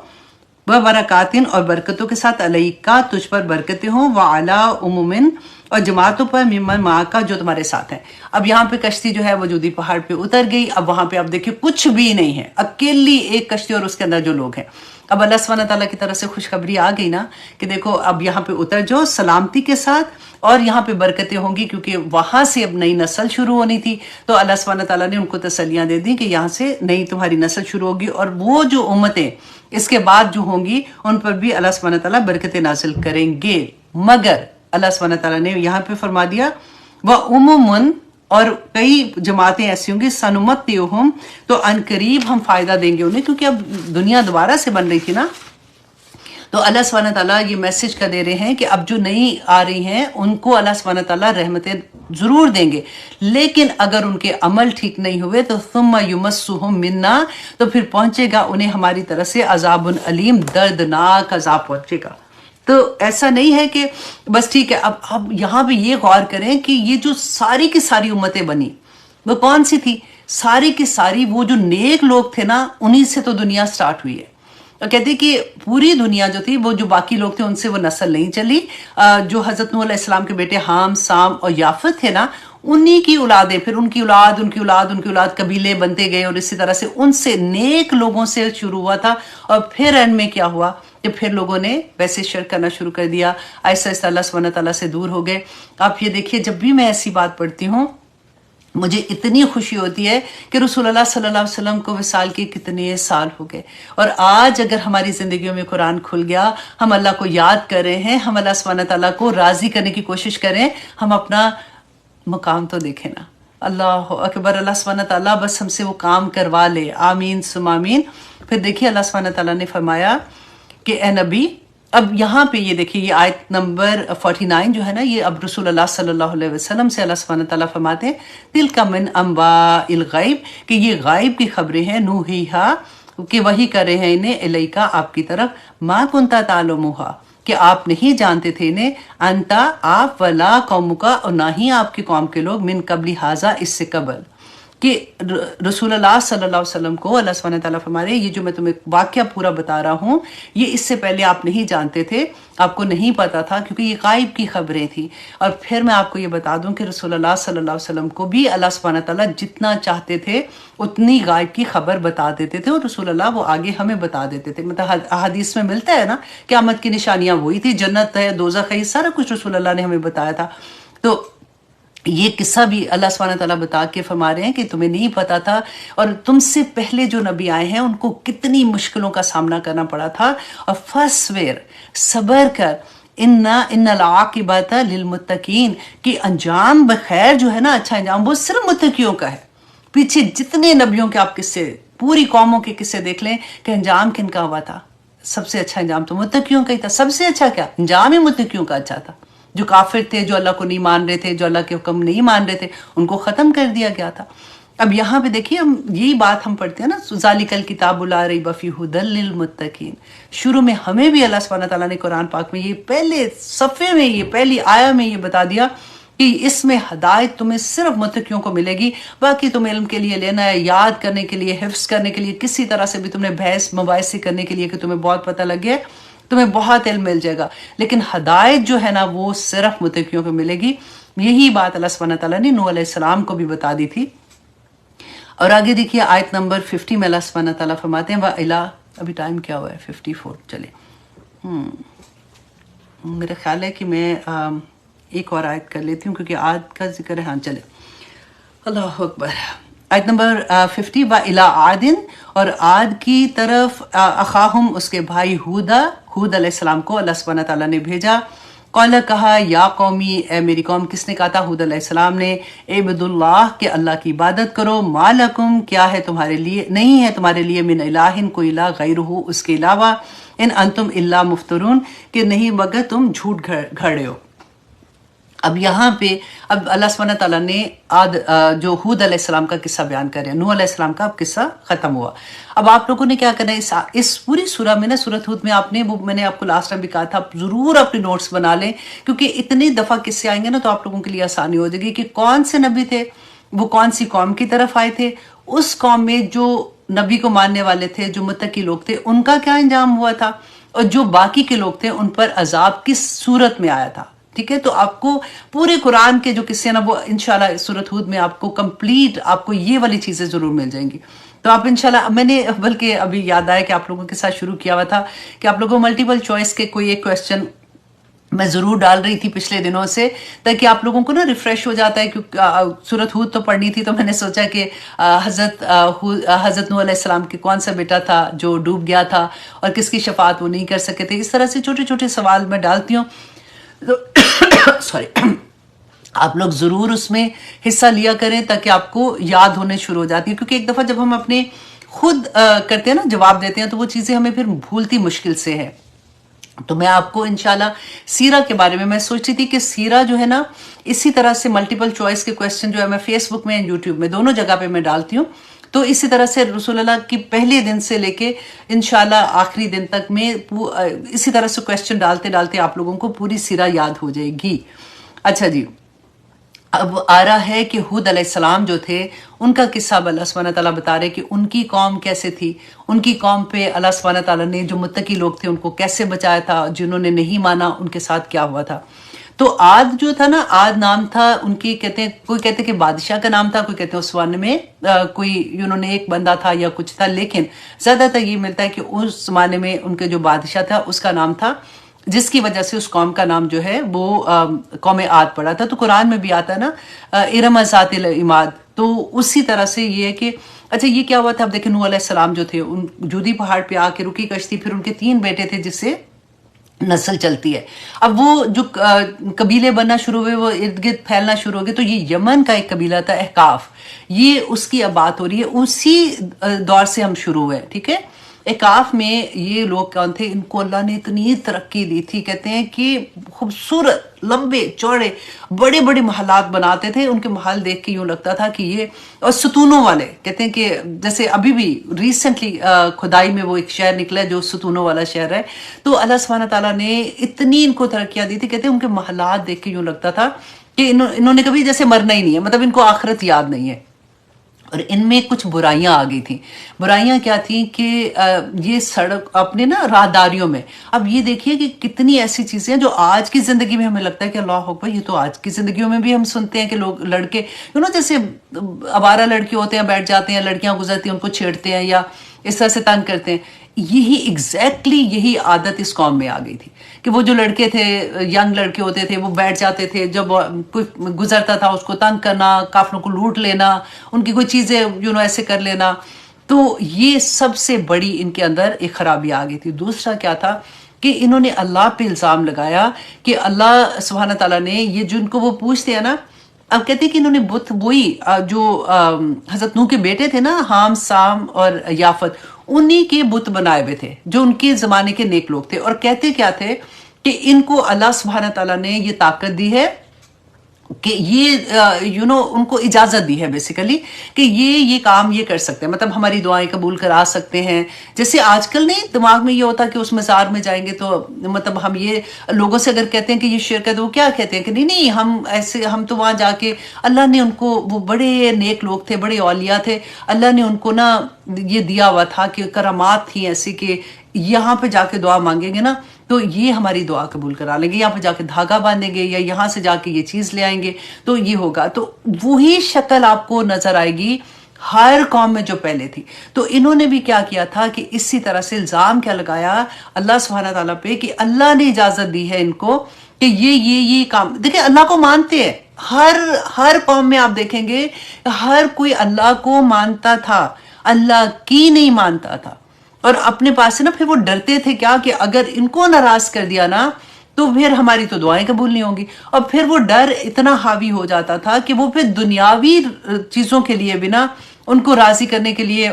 برکاتن، اور برکتوں کے ساتھ، علیکا، تجھ پر برکتیں ہوں، وعلی امم، اور جماعتوں پر، ممن معاکا، جو تمہارے ساتھ ہیں. اب یہاں پہ کشتی جو ہے وہ جودی پہاڑ پہ اتر گئی. اب وہاں پہ اب دیکھیں کچھ بھی نہیں ہے، اکیلی ایک کشتی اور اس کے اندر جو لوگ ہیں. اب اللہ سبحانہ تعالیٰ کی طرف سے خوشخبری آ گئی نا کہ دیکھو اب یہاں پہ اتر جاؤ سلامتی کے ساتھ، اور یہاں پہ برکتیں ہوں گی، کیونکہ وہاں سے اب نئی نسل شروع ہونی تھی. تو اللہ سبحانہ تعالیٰ نے ان کو تسلیاں دے دی کہ یہاں سے نئی تمہاری نسل شروع ہوگی، اور وہ جو امتیں اس کے بعد جو ہوں گی ان پر بھی اللہ سبحانہ تعالیٰ برکتیں نازل کریں گے. مگر اللہ سبحانہ تعالیٰ نے یہاں پہ فرما دیا وَعُمُمٌ، اور کئی جماعتیں ایسی ہوں گی سنمتعہم، تو عنقریب ہم فائدہ دیں گے انہیں، کیونکہ اب دنیا دوبارہ سے بن رہی تھی نا، تو اللہ سبحانہ تعالیٰ یہ میسج کا دے رہے ہیں کہ اب جو نئی آ رہی ہیں ان کو اللہ سبحانہ تعالیٰ رحمتیں ضرور دیں گے، لیکن اگر ان کے عمل ٹھیک نہیں ہوئے تو ثم یمسہم منا، تو پھر پہنچے گا انہیں ہماری طرف سے عذاب علیم، دردناک عذاب پہنچے گا۔ تو ایسا نہیں ہے کہ بس ٹھیک ہے۔ اب یہاں پہ یہ غور کریں کہ یہ جو ساری کی ساری امتیں بنی وہ کون سی تھی؟ ساری کی ساری وہ جو نیک لوگ تھے نا، انہی سے تو دنیا سٹارٹ ہوئی ہے۔ اور کہتے ہیں کہ پوری دنیا جو تھی، وہ جو باقی لوگ تھے ان سے وہ نسل نہیں چلی، جو حضرت نوح علیہ السلام کے بیٹے حام، سام اور یافت تھے نا، انہی کی اولادیں، پھر ان کی اولاد، ان کی اولاد، ان کی اولاد، قبیلے بنتے گئے، اور اسی طرح سے ان سے نیک لوگوں سے شروع ہوا تھا۔ اور پھر اینڈ میں کیا ہوا کہ پھر لوگوں نے ویسے شرک کرنا شروع کر دیا، آہستہ آہستہ اللہ سبحانہ تعالیٰ سے دور ہو گئے۔ آپ یہ دیکھیے، جب بھی میں ایسی بات پڑھتی ہوں مجھے اتنی خوشی ہوتی ہے کہ رسول اللہ صلی اللہ علیہ وسلم کو وصال کے کتنے سال ہو گئے، اور آج اگر ہماری زندگیوں میں قرآن کھل گیا، ہم اللہ کو یاد کر رہے ہیں، ہم اللہ سبحانہ تعالیٰ کو راضی کرنے کی کوشش کریں، ہم اپنا مقام تو دیکھیں نا۔ اللہ اکبر، اللہ سبحانہ تعالیٰ بس ہم سے وہ کام کروا لے، آمین ثم آمین۔ پھر دیکھیے اللہ سبحانہ تعالیٰ نے فرمایا کہ اے نبی، اب یہاں پہ یہ دیکھیے، یہ آیت نمبر 49 جو ہے نا، یہ اب رسول اللہ صلی اللہ علیہ وسلم سے اللہ سبحانہ تعالیٰ فرماتے ہیں تِلْکَ مِنْ أَنْبَاءِ الْغَیْبِ، کہ یہ غائب کی خبریں ہیں، نوحیہا، کہ وحی کر رہے ہیں انہیں، الیکا، آپ کی طرف، ما کنتا تعلموہا، کہ آپ نہیں جانتے تھے انہیں، انتا، آپ، ولا قومکا، اور نہ ہی آپ کی قوم کے لوگ، من قبل ھذا، اس سے قبل، کہ رسول اللہ صلی اللہ علیہ وسلم کو اللہ سبحانہ تعالیٰ فرما رہے ہیں، یہ جو میں تمہیں واقعہ پورا بتا رہا ہوں، یہ اس سے پہلے آپ نہیں جانتے تھے، آپ کو نہیں پتا تھا، کیونکہ یہ غائب کی خبریں تھیں۔ اور پھر میں آپ کو یہ بتا دوں کہ رسول اللہ صلی اللہ علیہ وسلم کو بھی اللہ سبحانہ تعالیٰ جتنا چاہتے تھے اتنی غائب کی خبر بتا دیتے تھے، اور رسول اللہ وہ آگے ہمیں بتا دیتے تھے۔ مطلب احادیث میں ملتا ہے نا، قیامت کی نشانیاں وہی تھی، جنت ہے، دوزخ ہے، سارا کچھ رسول اللہ نے ہمیں بتایا تھا۔ تو یہ قصہ بھی اللہ سبحانہ تعالیٰ بتا کے فرما رہے ہیں کہ تمہیں نہیں پتا تھا، اور تم سے پہلے جو نبی آئے ہیں ان کو کتنی مشکلوں کا سامنا کرنا پڑا تھا، اور فَاصْبِرْ، صبر کر، ان العاقبۃ للمتقین، کہ انجام بخیر جو ہے نا، اچھا انجام وہ صرف متقیوں کا ہے۔ پیچھے جتنے نبیوں کے آپ قصے، پوری قوموں کے قصے دیکھ لیں کہ انجام کن کا ہوا تھا، سب سے اچھا انجام تو متقیوں کا ہی تھا۔ سب سے اچھا کیا؟ انجام ہی متقیوں کا اچھا تھا۔ جو کافر تھے، جو اللہ کو نہیں مان رہے تھے، جو اللہ کے حکم نہیں مان رہے تھے، ان کو ختم کر دیا گیا تھا۔ اب یہاں پہ دیکھیے، ہم یہی بات ہم پڑھتے ہیں نا، ذَلِكَ الْكِتَابُ لَا رَيْبَ فِيهِ هُدًى لِّلْمُتَّقِينَ۔ شروع میں ہمیں بھی اللہ سبحانہ تعالیٰ نے قرآن پاک میں یہ پہلے صفحے میں، یہ پہلی آیا میں یہ بتا دیا کہ اس میں ہدایت تمہیں صرف متقیوں کو ملے گی، باقی تم علم کے لیے لینا ہے، یاد کرنے کے لیے، حفظ کرنے کے لیے، کسی طرح سے بھی تم نے بحث مباحثے کرنے کے لیے کہ تمہیں بہت پتہ لگ گیا، تمہیں بہت علم مل جائے گا، لیکن ہدایت جو ہے نا وہ صرف متقیوں کو ملے گی۔ یہی بات اللہ سبحانہ تعالیٰ نے نوح علیہ السلام کو بھی بتا دی تھی۔ اور آگے دیکھیے آیت نمبر 50 میں اللہ سبحانہ تعالیٰ فرماتے ہیں وَإِلَىٰ، ابھی ٹائم کیا ہوا ہے؟ 54، چلے، میرا خیال ہے کہ میں ایک اور آیت کر لیتی ہوں کیونکہ آج کا ذکر ہے۔ ہاں چلے، اللہ اکبر۔ آیت نمبر 50، وَإِلَىٰ عَادٍ، اور عاد کی طرف، اخاہم، اس کے بھائی ہود علیہ السلام کو اللہ سبحانہ تعالیٰ نے بھیجا۔ قال، کہا، یا قومی، اے میری قوم۔ کس نے کہا تھا؟ ہود علیہ السلام نے۔ اعبدوا اللہ، کہ اللہ کی عبادت کرو۔ ما لکم، کیا ہے تمہارے لیے، نہیں ہے تمہارے لیے، من الہ، کوئی الہ، غیرہ، اس کے علاوہ، ان انتم الا مفترون، کہ نہیں مگر تم جھوٹ گھڑے ہو۔ اب یہاں پہ اب اللہ سبحانہ تعالیٰ نے جو ہود علیہ السلام کا قصہ بیان کر رہے ہیں، نوح علیہ السلام کا اب قصہ ختم ہوا۔ اب آپ لوگوں نے کیا کرنا ہے، اس پوری سورہ میں نا، سورۃ ہود میں آپ نے، وہ میں نے آپ کو لاسٹ ٹائم بھی کہا تھا، آپ ضرور اپنے نوٹس بنا لیں، کیونکہ اتنی دفعہ قصے آئیں گے نا تو آپ لوگوں کے لیے آسانی ہو جائے گی کہ کون سے نبی تھے، وہ کون سی قوم کی طرف آئے تھے، اس قوم میں جو نبی کو ماننے والے تھے، جو متقی لوگ تھے، ان کا کیا انجام ہوا تھا، اور جو باقی کے لوگ تھے ان پر عذاب کس صورت میں آیا تھا۔ ٹھیک ہے، تو آپ کو پورے قرآن کے جو قصے نا وہ انشاءاللہ سورۃ ہود میں آپ کو کمپلیٹ، آپ کو یہ والی چیزیں ضرور مل جائیں گی۔ تو آپ انشاءاللہ، میں نے بلکہ ابھی یاد آیا کہ آپ لوگوں کے ساتھ شروع کیا ہوا تھا کہ آپ لوگوں ملٹیپل چوائس کے کوئی ایک کویسچن میں ضرور ڈال رہی تھی پچھلے دنوں سے، تاکہ آپ لوگوں کو نا ریفریش ہو جاتا ہے، کیونکہ سورۃ ہود تو پڑھنی تھی، تو میں نے سوچا کہ حضرت نوح علیہ السلام کے کون سا بیٹا تھا جو ڈوب گیا تھا اور کس کی شفاعت وہ نہیں کر سکے تھے۔ اس طرح سے چھوٹے چھوٹے سوال میں ڈالتی ہوں، سوری۔ آپ لوگ ضرور اس میں حصہ لیا کریں تاکہ آپ کو یاد ہونے شروع ہو جاتی ہے، کیونکہ ایک دفعہ جب ہم اپنے خود کرتے ہیں نا، جواب دیتے ہیں، تو وہ چیزیں ہمیں پھر بھولتی مشکل سے ہے۔ تو میں آپ کو انشاءاللہ سیرہ کے بارے میں سوچتی تھی کہ سیرہ جو ہے نا، اسی طرح سے ملٹیپل چوائس کے کویسچن جو ہے میں فیس بک میں یوٹیوب میں دونوں جگہ پہ میں ڈالتی ہوں، تو اسی طرح سے رسول اللہ کی پہلے دن سے لے کے انشاءاللہ آخری دن تک میں اسی طرح سے کویسچن ڈالتے ڈالتے آپ لوگوں کو پوری سیرہ یاد ہو جائے گی۔ اچھا جی، اب آ رہا ہے کہ ہود علیہ السلام جو تھے، ان کا قصہ اب اللہ سبحانہ تعالیٰ بتا رہے کہ ان کی قوم کیسے تھی، ان کی قوم پہ اللہ سبحانہ تعالیٰ نے جو متقی لوگ تھے ان کو کیسے بچایا تھا، جنہوں نے نہیں مانا ان کے ساتھ کیا ہوا تھا۔ تو عاد جو تھا نا، عاد نام تھا ان کی، کہتے ہیں کوئی کہتے ہیں کہ بادشاہ کا نام تھا، کوئی کہتے ہیں اس زمانے میں کوئی انہوں نے ایک بندہ تھا یا کچھ تھا، لیکن زیادہ تر یہ ملتا ہے کہ اس زمانے میں ان کے جو بادشاہ تھا اس کا نام تھا، جس کی وجہ سے اس قوم کا نام جو ہے وہ قوم عاد پڑا تھا۔ تو قرآن میں بھی آتا ہے نا، ارم ذات العماد، تو اسی طرح سے یہ ہے کہ اچھا یہ کیا ہوا تھا۔ اب دیکھیں نوح علیہ السلام جو تھے، ان جودی پہاڑ پہ آ کے رکی کشتی، پھر ان کے 3 بیٹے تھے جس سے نسل چلتی ہے۔ اب وہ جو قبیلے بننا شروع ہوئے، وہ ارد گرد پھیلنا شروع ہو گئے، تو یہ یمن کا ایک قبیلہ تھا احقاف، یہ اس کی اب بات ہو رہی ہے، اسی دور سے ہم شروع ہوئے، ٹھیک ہے۔ احقاف میں یہ لوگ کون تھے؟ ان کو اللہ نے اتنی ترقی دی تھی، کہتے ہیں کہ خوبصورت لمبے چوڑے بڑے بڑے محلات بناتے تھے، ان کے محل دیکھ کے یوں لگتا تھا کہ یہ، اور ستونوں والے، کہتے ہیں کہ جیسے ابھی بھی ریسنٹلی کھدائی میں وہ ایک شہر نکلا ہے جو ستونوں والا شہر ہے، تو اللہ سبحانہ تعالیٰ نے اتنی ان کو ترقیاں دی تھی، کہتے ہیں ان کے محلات دیکھ کے یوں لگتا تھا کہ انہوں نے کبھی جیسے مرنا ہی نہیں ہے، مطلب ان کو آخرت یاد نہیں ہے۔ اور ان میں کچھ برائیاں آ گئی تھیں۔ برائیاں کیا تھیں کہ یہ سڑک اپنے نا راہداریوں میں، اب یہ دیکھیے کہ کتنی ایسی چیزیں ہیں جو آج کی زندگی میں ہمیں لگتا ہے کہ اللہ اکبر، یہ تو آج کی زندگیوں میں بھی ہم سنتے ہیں کہ لوگ لڑکے جیسے آوارہ لڑکے ہوتے ہیں، بیٹھ جاتے ہیں، لڑکیاں گزرتی ہیں ان کو چھیڑتے ہیں یا اس طرح سے تنگ کرتے ہیں۔ یہی ایگزیکٹلی یہی عادت اس قوم میں آ گئی تھی کہ وہ جو لڑکے تھے، ینگ لڑکے ہوتے تھے، وہ بیٹھ جاتے تھے، جب کوئی گزرتا تھا اس کو تنگ کرنا، قافلوں کو لوٹ لینا، ان کی کوئی چیزیں ایسے کر لینا۔ تو یہ سب سے بڑی ان کے اندر ایک خرابی آ گئی تھی۔ دوسرا کیا تھا کہ انہوں نے اللہ پہ الزام لگایا کہ اللہ سبحانہ تعالیٰ نے یہ جن کو وہ پوچھتے ہیں نا، اب کہتے ہیں کہ انہوں نے بت وہی جو حضرت نوح کے بیٹے تھے نا، حام، سام اور یافت، انہی کے بت بنائے ہوئے تھے جو ان کے زمانے کے نیک لوگ تھے، اور کہتے کیا تھے کہ ان کو اللہ سبحانہ تعالیٰ نے یہ طاقت دی ہے کہ یہ ان کو اجازت دی ہے بیسیکلی کہ یہ کام یہ کر سکتے ہیں، مطلب ہماری دعائیں قبول کرا سکتے ہیں۔ جیسے آج کل نہیں دماغ میں یہ ہوتا کہ اس مزار میں جائیں گے تو مطلب ہم یہ لوگوں سے اگر کہتے ہیں کہ یہ شرک ہے تو وہ کیا کہتے ہیں کہ نہیں ہم تو وہاں جا کے اللہ نے ان کو، وہ بڑے نیک لوگ تھے، بڑے اولیاء تھے، اللہ نے ان کو نا یہ دیا ہوا تھا کہ کرامات تھیں ایسی کہ یہاں پہ جا کے دعا مانگیں گے نا تو یہ ہماری دعا قبول کرا لیں گے، یہاں پہ جا کے دھاگا باندھیں گے یا یہاں سے جا کے یہ چیز لے آئیں گے تو یہ ہوگا۔ تو وہی شکل آپ کو نظر آئے گی ہر قوم میں جو پہلے تھی۔ تو انہوں نے بھی کیا کیا تھا کہ اسی طرح سے الزام کیا لگایا اللہ سبحانہ تعالیٰ پہ کہ اللہ نے اجازت دی ہے ان کو کہ یہ کام، دیکھیں اللہ کو مانتے ہیں، ہر قوم میں آپ دیکھیں گے ہر کوئی اللہ کو مانتا تھا، اللہ کی نہیں مانتا تھا، اور اپنے پاس سے نا پھر وہ ڈرتے تھے کیا کہ اگر ان کو ناراض کر دیا نا تو پھر ہماری تو دعائیں قبول نہیں ہوں گی، اور پھر وہ ڈر اتنا حاوی ہو جاتا تھا کہ وہ پھر دنیاوی چیزوں کے لیے بھی نا ان کو راضی کرنے کے لیے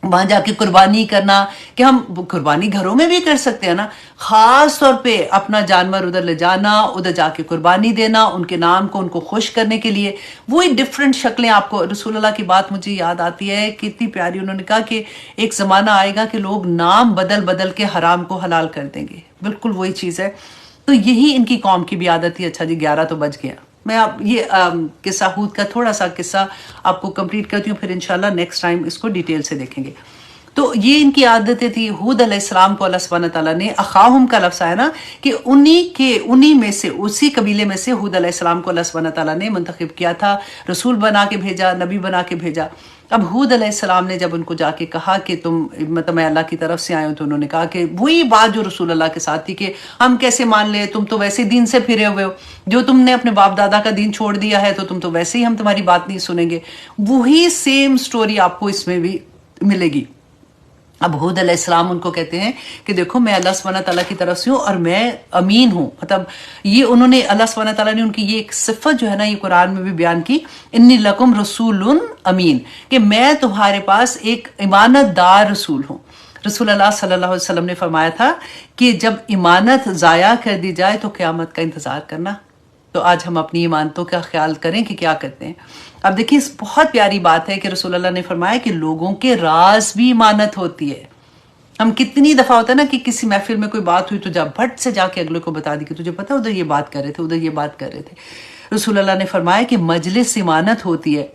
وہاں جا کے قربانی کرنا، کہ ہم قربانی گھروں میں بھی کر سکتے ہیں نا، خاص طور پہ اپنا جانور ادھر لے جانا، ادھر جا کے قربانی دینا ان کے نام کو، ان کو خوش کرنے کے لیے، وہی ڈیفرنٹ شکلیں آپ کو۔ رسول اللہ کی بات مجھے یاد آتی ہے کتنی پیاری، انہوں نے کہا کہ ایک زمانہ آئے گا کہ لوگ نام بدل بدل کے حرام کو حلال کر دیں گے، بالکل وہی چیز ہے۔ تو یہی ان کی قوم کی بھی عادت تھی۔ اچھا جی 11 تو بج گیا، میں آپ یہ قصہ ہود کا تھوڑا سا قصہ آپ کو کمپلیٹ کرتی ہوں، پھر انشاءاللہ نیکسٹ ٹائم اس کو ڈیٹیل سے دیکھیں گے۔ تو یہ ان کی عادتیں تھی۔ ہود علیہ السلام کو اللہ سبحانہ تعالیٰ نے، اخاہم کا لفظ آیا نا کہ انہی میں سے، اسی قبیلے میں سے ہود علیہ السلام کو اللہ سبحانہ تعالیٰ نے منتخب کیا تھا، رسول بنا کے بھیجا، نبی بنا کے بھیجا۔ اب ہود علیہ السلام نے جب ان کو جا کے کہا کہ تم مطلب میں اللہ کی طرف سے آئے ہوں، تو انہوں نے کہا کہ وہی بات جو رسول اللہ کے ساتھ تھی کہ ہم کیسے مان لے، تم تو ویسے دین سے پھرے ہوئے ہو، جو تم نے اپنے باپ دادا کا دین چھوڑ دیا ہے تو تم تو ویسے ہی، ہم تمہاری بات نہیں سنیں گے۔ وہی سیم سٹوری آپ کو اس میں بھی ملے گی۔ اب ہود علیہ السلام ان کو کہتے ہیں کہ دیکھو میں اللہ سبحانہ تعالیٰ کی طرف سے ہوں اور میں امین ہوں. مطلب یہ انہوں نے اللہ سبحانہ تعالیٰ نے ان کی یہ ایک صفت جو ہے نا یہ قرآن میں بھی بیان کی، انی لکم رسول امین، کہ میں تمہارے پاس ایک امانت دار رسول ہوں. رسول اللہ صلی اللہ علیہ وسلم نے فرمایا تھا کہ جب امانت ضائع کر دی جائے تو قیامت کا انتظار کرنا. تو آج ہم اپنی امانتوں کا خیال کریں کہ کیا کرتے ہیں. اب دیکھیں اس بہت پیاری بات ہے کہ رسول اللہ نے فرمایا کہ لوگوں کے راز بھی امانت ہوتی ہے. ہم کتنی دفعہ ہوتا ہے نا کہ کسی محفل میں کوئی بات ہوئی تو جب بھٹ سے جا کے اگلے کو بتا دی کہ تجھے پتا ادھر یہ بات کر رہے تھے، ادھر یہ بات کر رہے تھے. رسول اللہ نے فرمایا کہ مجلس امانت ہوتی ہے.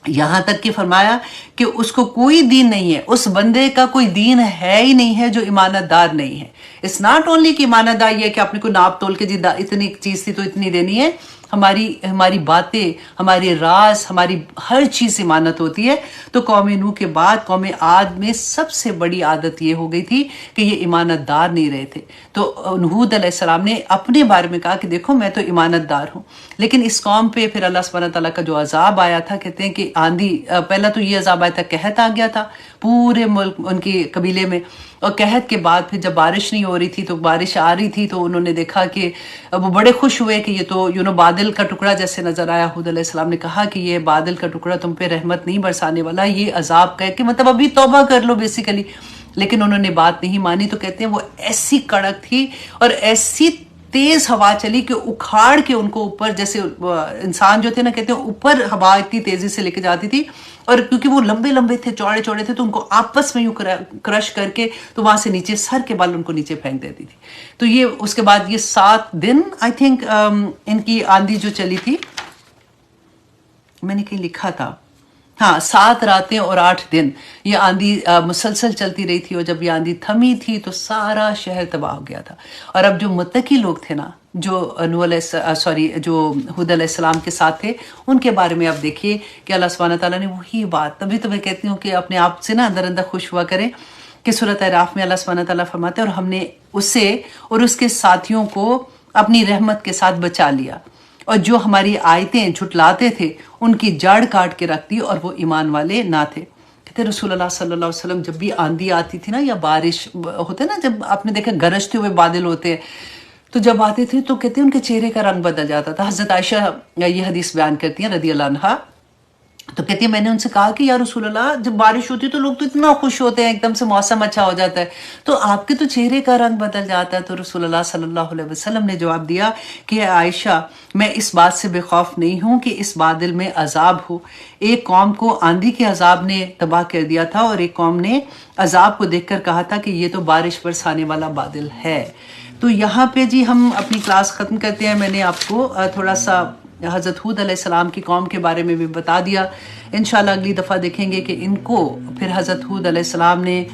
یہاں تک کہ فرمایا کہ اس کو کوئی دین نہیں ہے، اس بندے کا کوئی دین ہے ہی نہیں ہے جو امانت دار نہیں ہے. اٹس ناٹ اونلی کہ امانت دار یہ ہے کہ آپ نے کوئی ناپ تول کے جی اتنی چیز تھی تو اتنی دینی ہے. ہماری باتیں، ہمارے راز، ہماری ہر چیز امانت ہوتی ہے. تو قوم نوح کے بعد قوم عاد میں سب سے بڑی عادت یہ ہو گئی تھی کہ یہ امانت دار نہیں رہے تھے. تو ہود علیہ السلام نے اپنے بارے میں کہا کہ دیکھو میں تو امانت دار ہوں. لیکن اس قوم پہ پھر اللہ سبحانہ تعالیٰ کا جو عذاب آیا تھا، کہتے ہیں کہ آندھی، پہلا تو یہ عذاب آیا تھا، قحط آ گیا تھا پورے ملک ان کے قبیلے میں. اور قحط کے بعد پھر جب بارش نہیں ہو رہی تھی تو بارش آ رہی تھی تو انہوں نے دیکھا کہ وہ بڑے خوش ہوئے کہ یہ تو بادل کا ٹکڑا جیسے نظر آیا. ہود علیہ السلام نے کہا کہ یہ بادل کا ٹکڑا تم پہ رحمت نہیں برسانے والا، یہ عذاب کا ہے، کہ مطلب ابھی توبہ کر لو بیسیکلی. لیکن انہوں نے بات نہیں مانی. تو کہتے ہیں وہ ایسی کڑک تھی اور ایسی تیز ہوا چلی کہ اکھاڑ کے ان کو اوپر، جیسے انسان جو تھے نا کہتے ہیں اوپر ہوا اتنی تیزی سے لے کے جاتی تھی. اور کیونکہ وہ لمبے لمبے تھے، چوڑے چوڑے تھے، تو ان کو آپس میں یوں کرش کر کے تو وہاں سے نیچے سر کے بال ان کو نیچے پھینک دیتی تھی. تو یہ اس کے بعد یہ 7 دن آئی تھنک ان کی آندھی جو چلی تھی، میں نے کہیں لکھا تھا، ہاں 7 راتیں اور 8 دن یہ آندھی مسلسل چلتی رہی تھی. اور جب یہ آندھی تھمی تھی تو سارا شہر تباہ ہو گیا تھا. اور اب جو متقی لوگ تھے نا، جو جو ہود علیہ السلام کے ساتھ تھے، ان کے بارے میں آپ دیکھیے کہ اللہ سبحانہ تعالیٰ نے وہی بات، تبھی تو میں کہتی ہوں کہ اپنے آپ سے نا اندر اندر خوش ہوا کریں کہ سورۃ اعراف میں اللہ سبحانہ تعالیٰ فرماتے ہیں اور ہم نے اسے اور اس کے ساتھیوں کو اپنی رحمت کے ساتھ بچا لیا، اور جو ہماری آیتیں جھٹلاتے تھے ان کی جڑ کاٹ کے رکھ دی اور وہ ایمان والے نہ تھے. کہتے رسول اللہ صلی اللہ علیہ وسلم جب بھی آندھی آتی تھی نا یا بارش ہوتے نا، جب آپ نے دیکھا گرجتے ہوئے بادل ہوتے ہیں تو جب آتے تھے تو کہتے ہیں ان کے چہرے کا رنگ بدل جاتا تھا. حضرت عائشہ یہ حدیث بیان کرتی ہیں رضی اللہ عنہا. تو کہتی ہے میں نے ان سے کہا کہ یا رسول اللہ جب بارش ہوتی ہے تو لوگ تو اتنا خوش ہوتے ہیں، ایک دم سے موسم اچھا ہو جاتا ہے، تو آپ کے تو چہرے کا رنگ بدل جاتا ہے. تو رسول اللہ صلی اللہ علیہ وسلم نے جواب دیا کہ عائشہ میں اس بات سے بے خوف نہیں ہوں کہ اس بادل میں عذاب ہو. ایک قوم کو آندھی کے عذاب نے تباہ کر دیا تھا اور ایک قوم نے عذاب کو دیکھ کر کہا تھا کہ یہ تو بارش برسانے والا بادل ہے. تو یہاں پہ جی ہم اپنی کلاس ختم کرتے ہیں. میں نے آپ کو تھوڑا سا حضرت ہود علیہ السلام کی قوم کے بارے میں بھی بتا دیا. انشاءاللہ اگلی دفعہ دیکھیں گے کہ ان کو پھر حضرت ہود علیہ السلام نے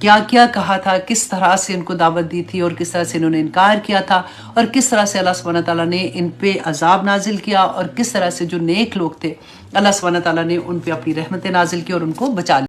کیا کیا کہا تھا، کس طرح سے ان کو دعوت دی تھی اور کس طرح سے انہوں نے انکار کیا تھا، اور کس طرح سے اللہ سبحانہ تعالیٰ نے ان پہ عذاب نازل کیا، اور کس طرح سے جو نیک لوگ تھے اللہ سبحانہ تعالیٰ نے ان پہ اپنی رحمتیں نازل کی اور ان کو بچا لیا.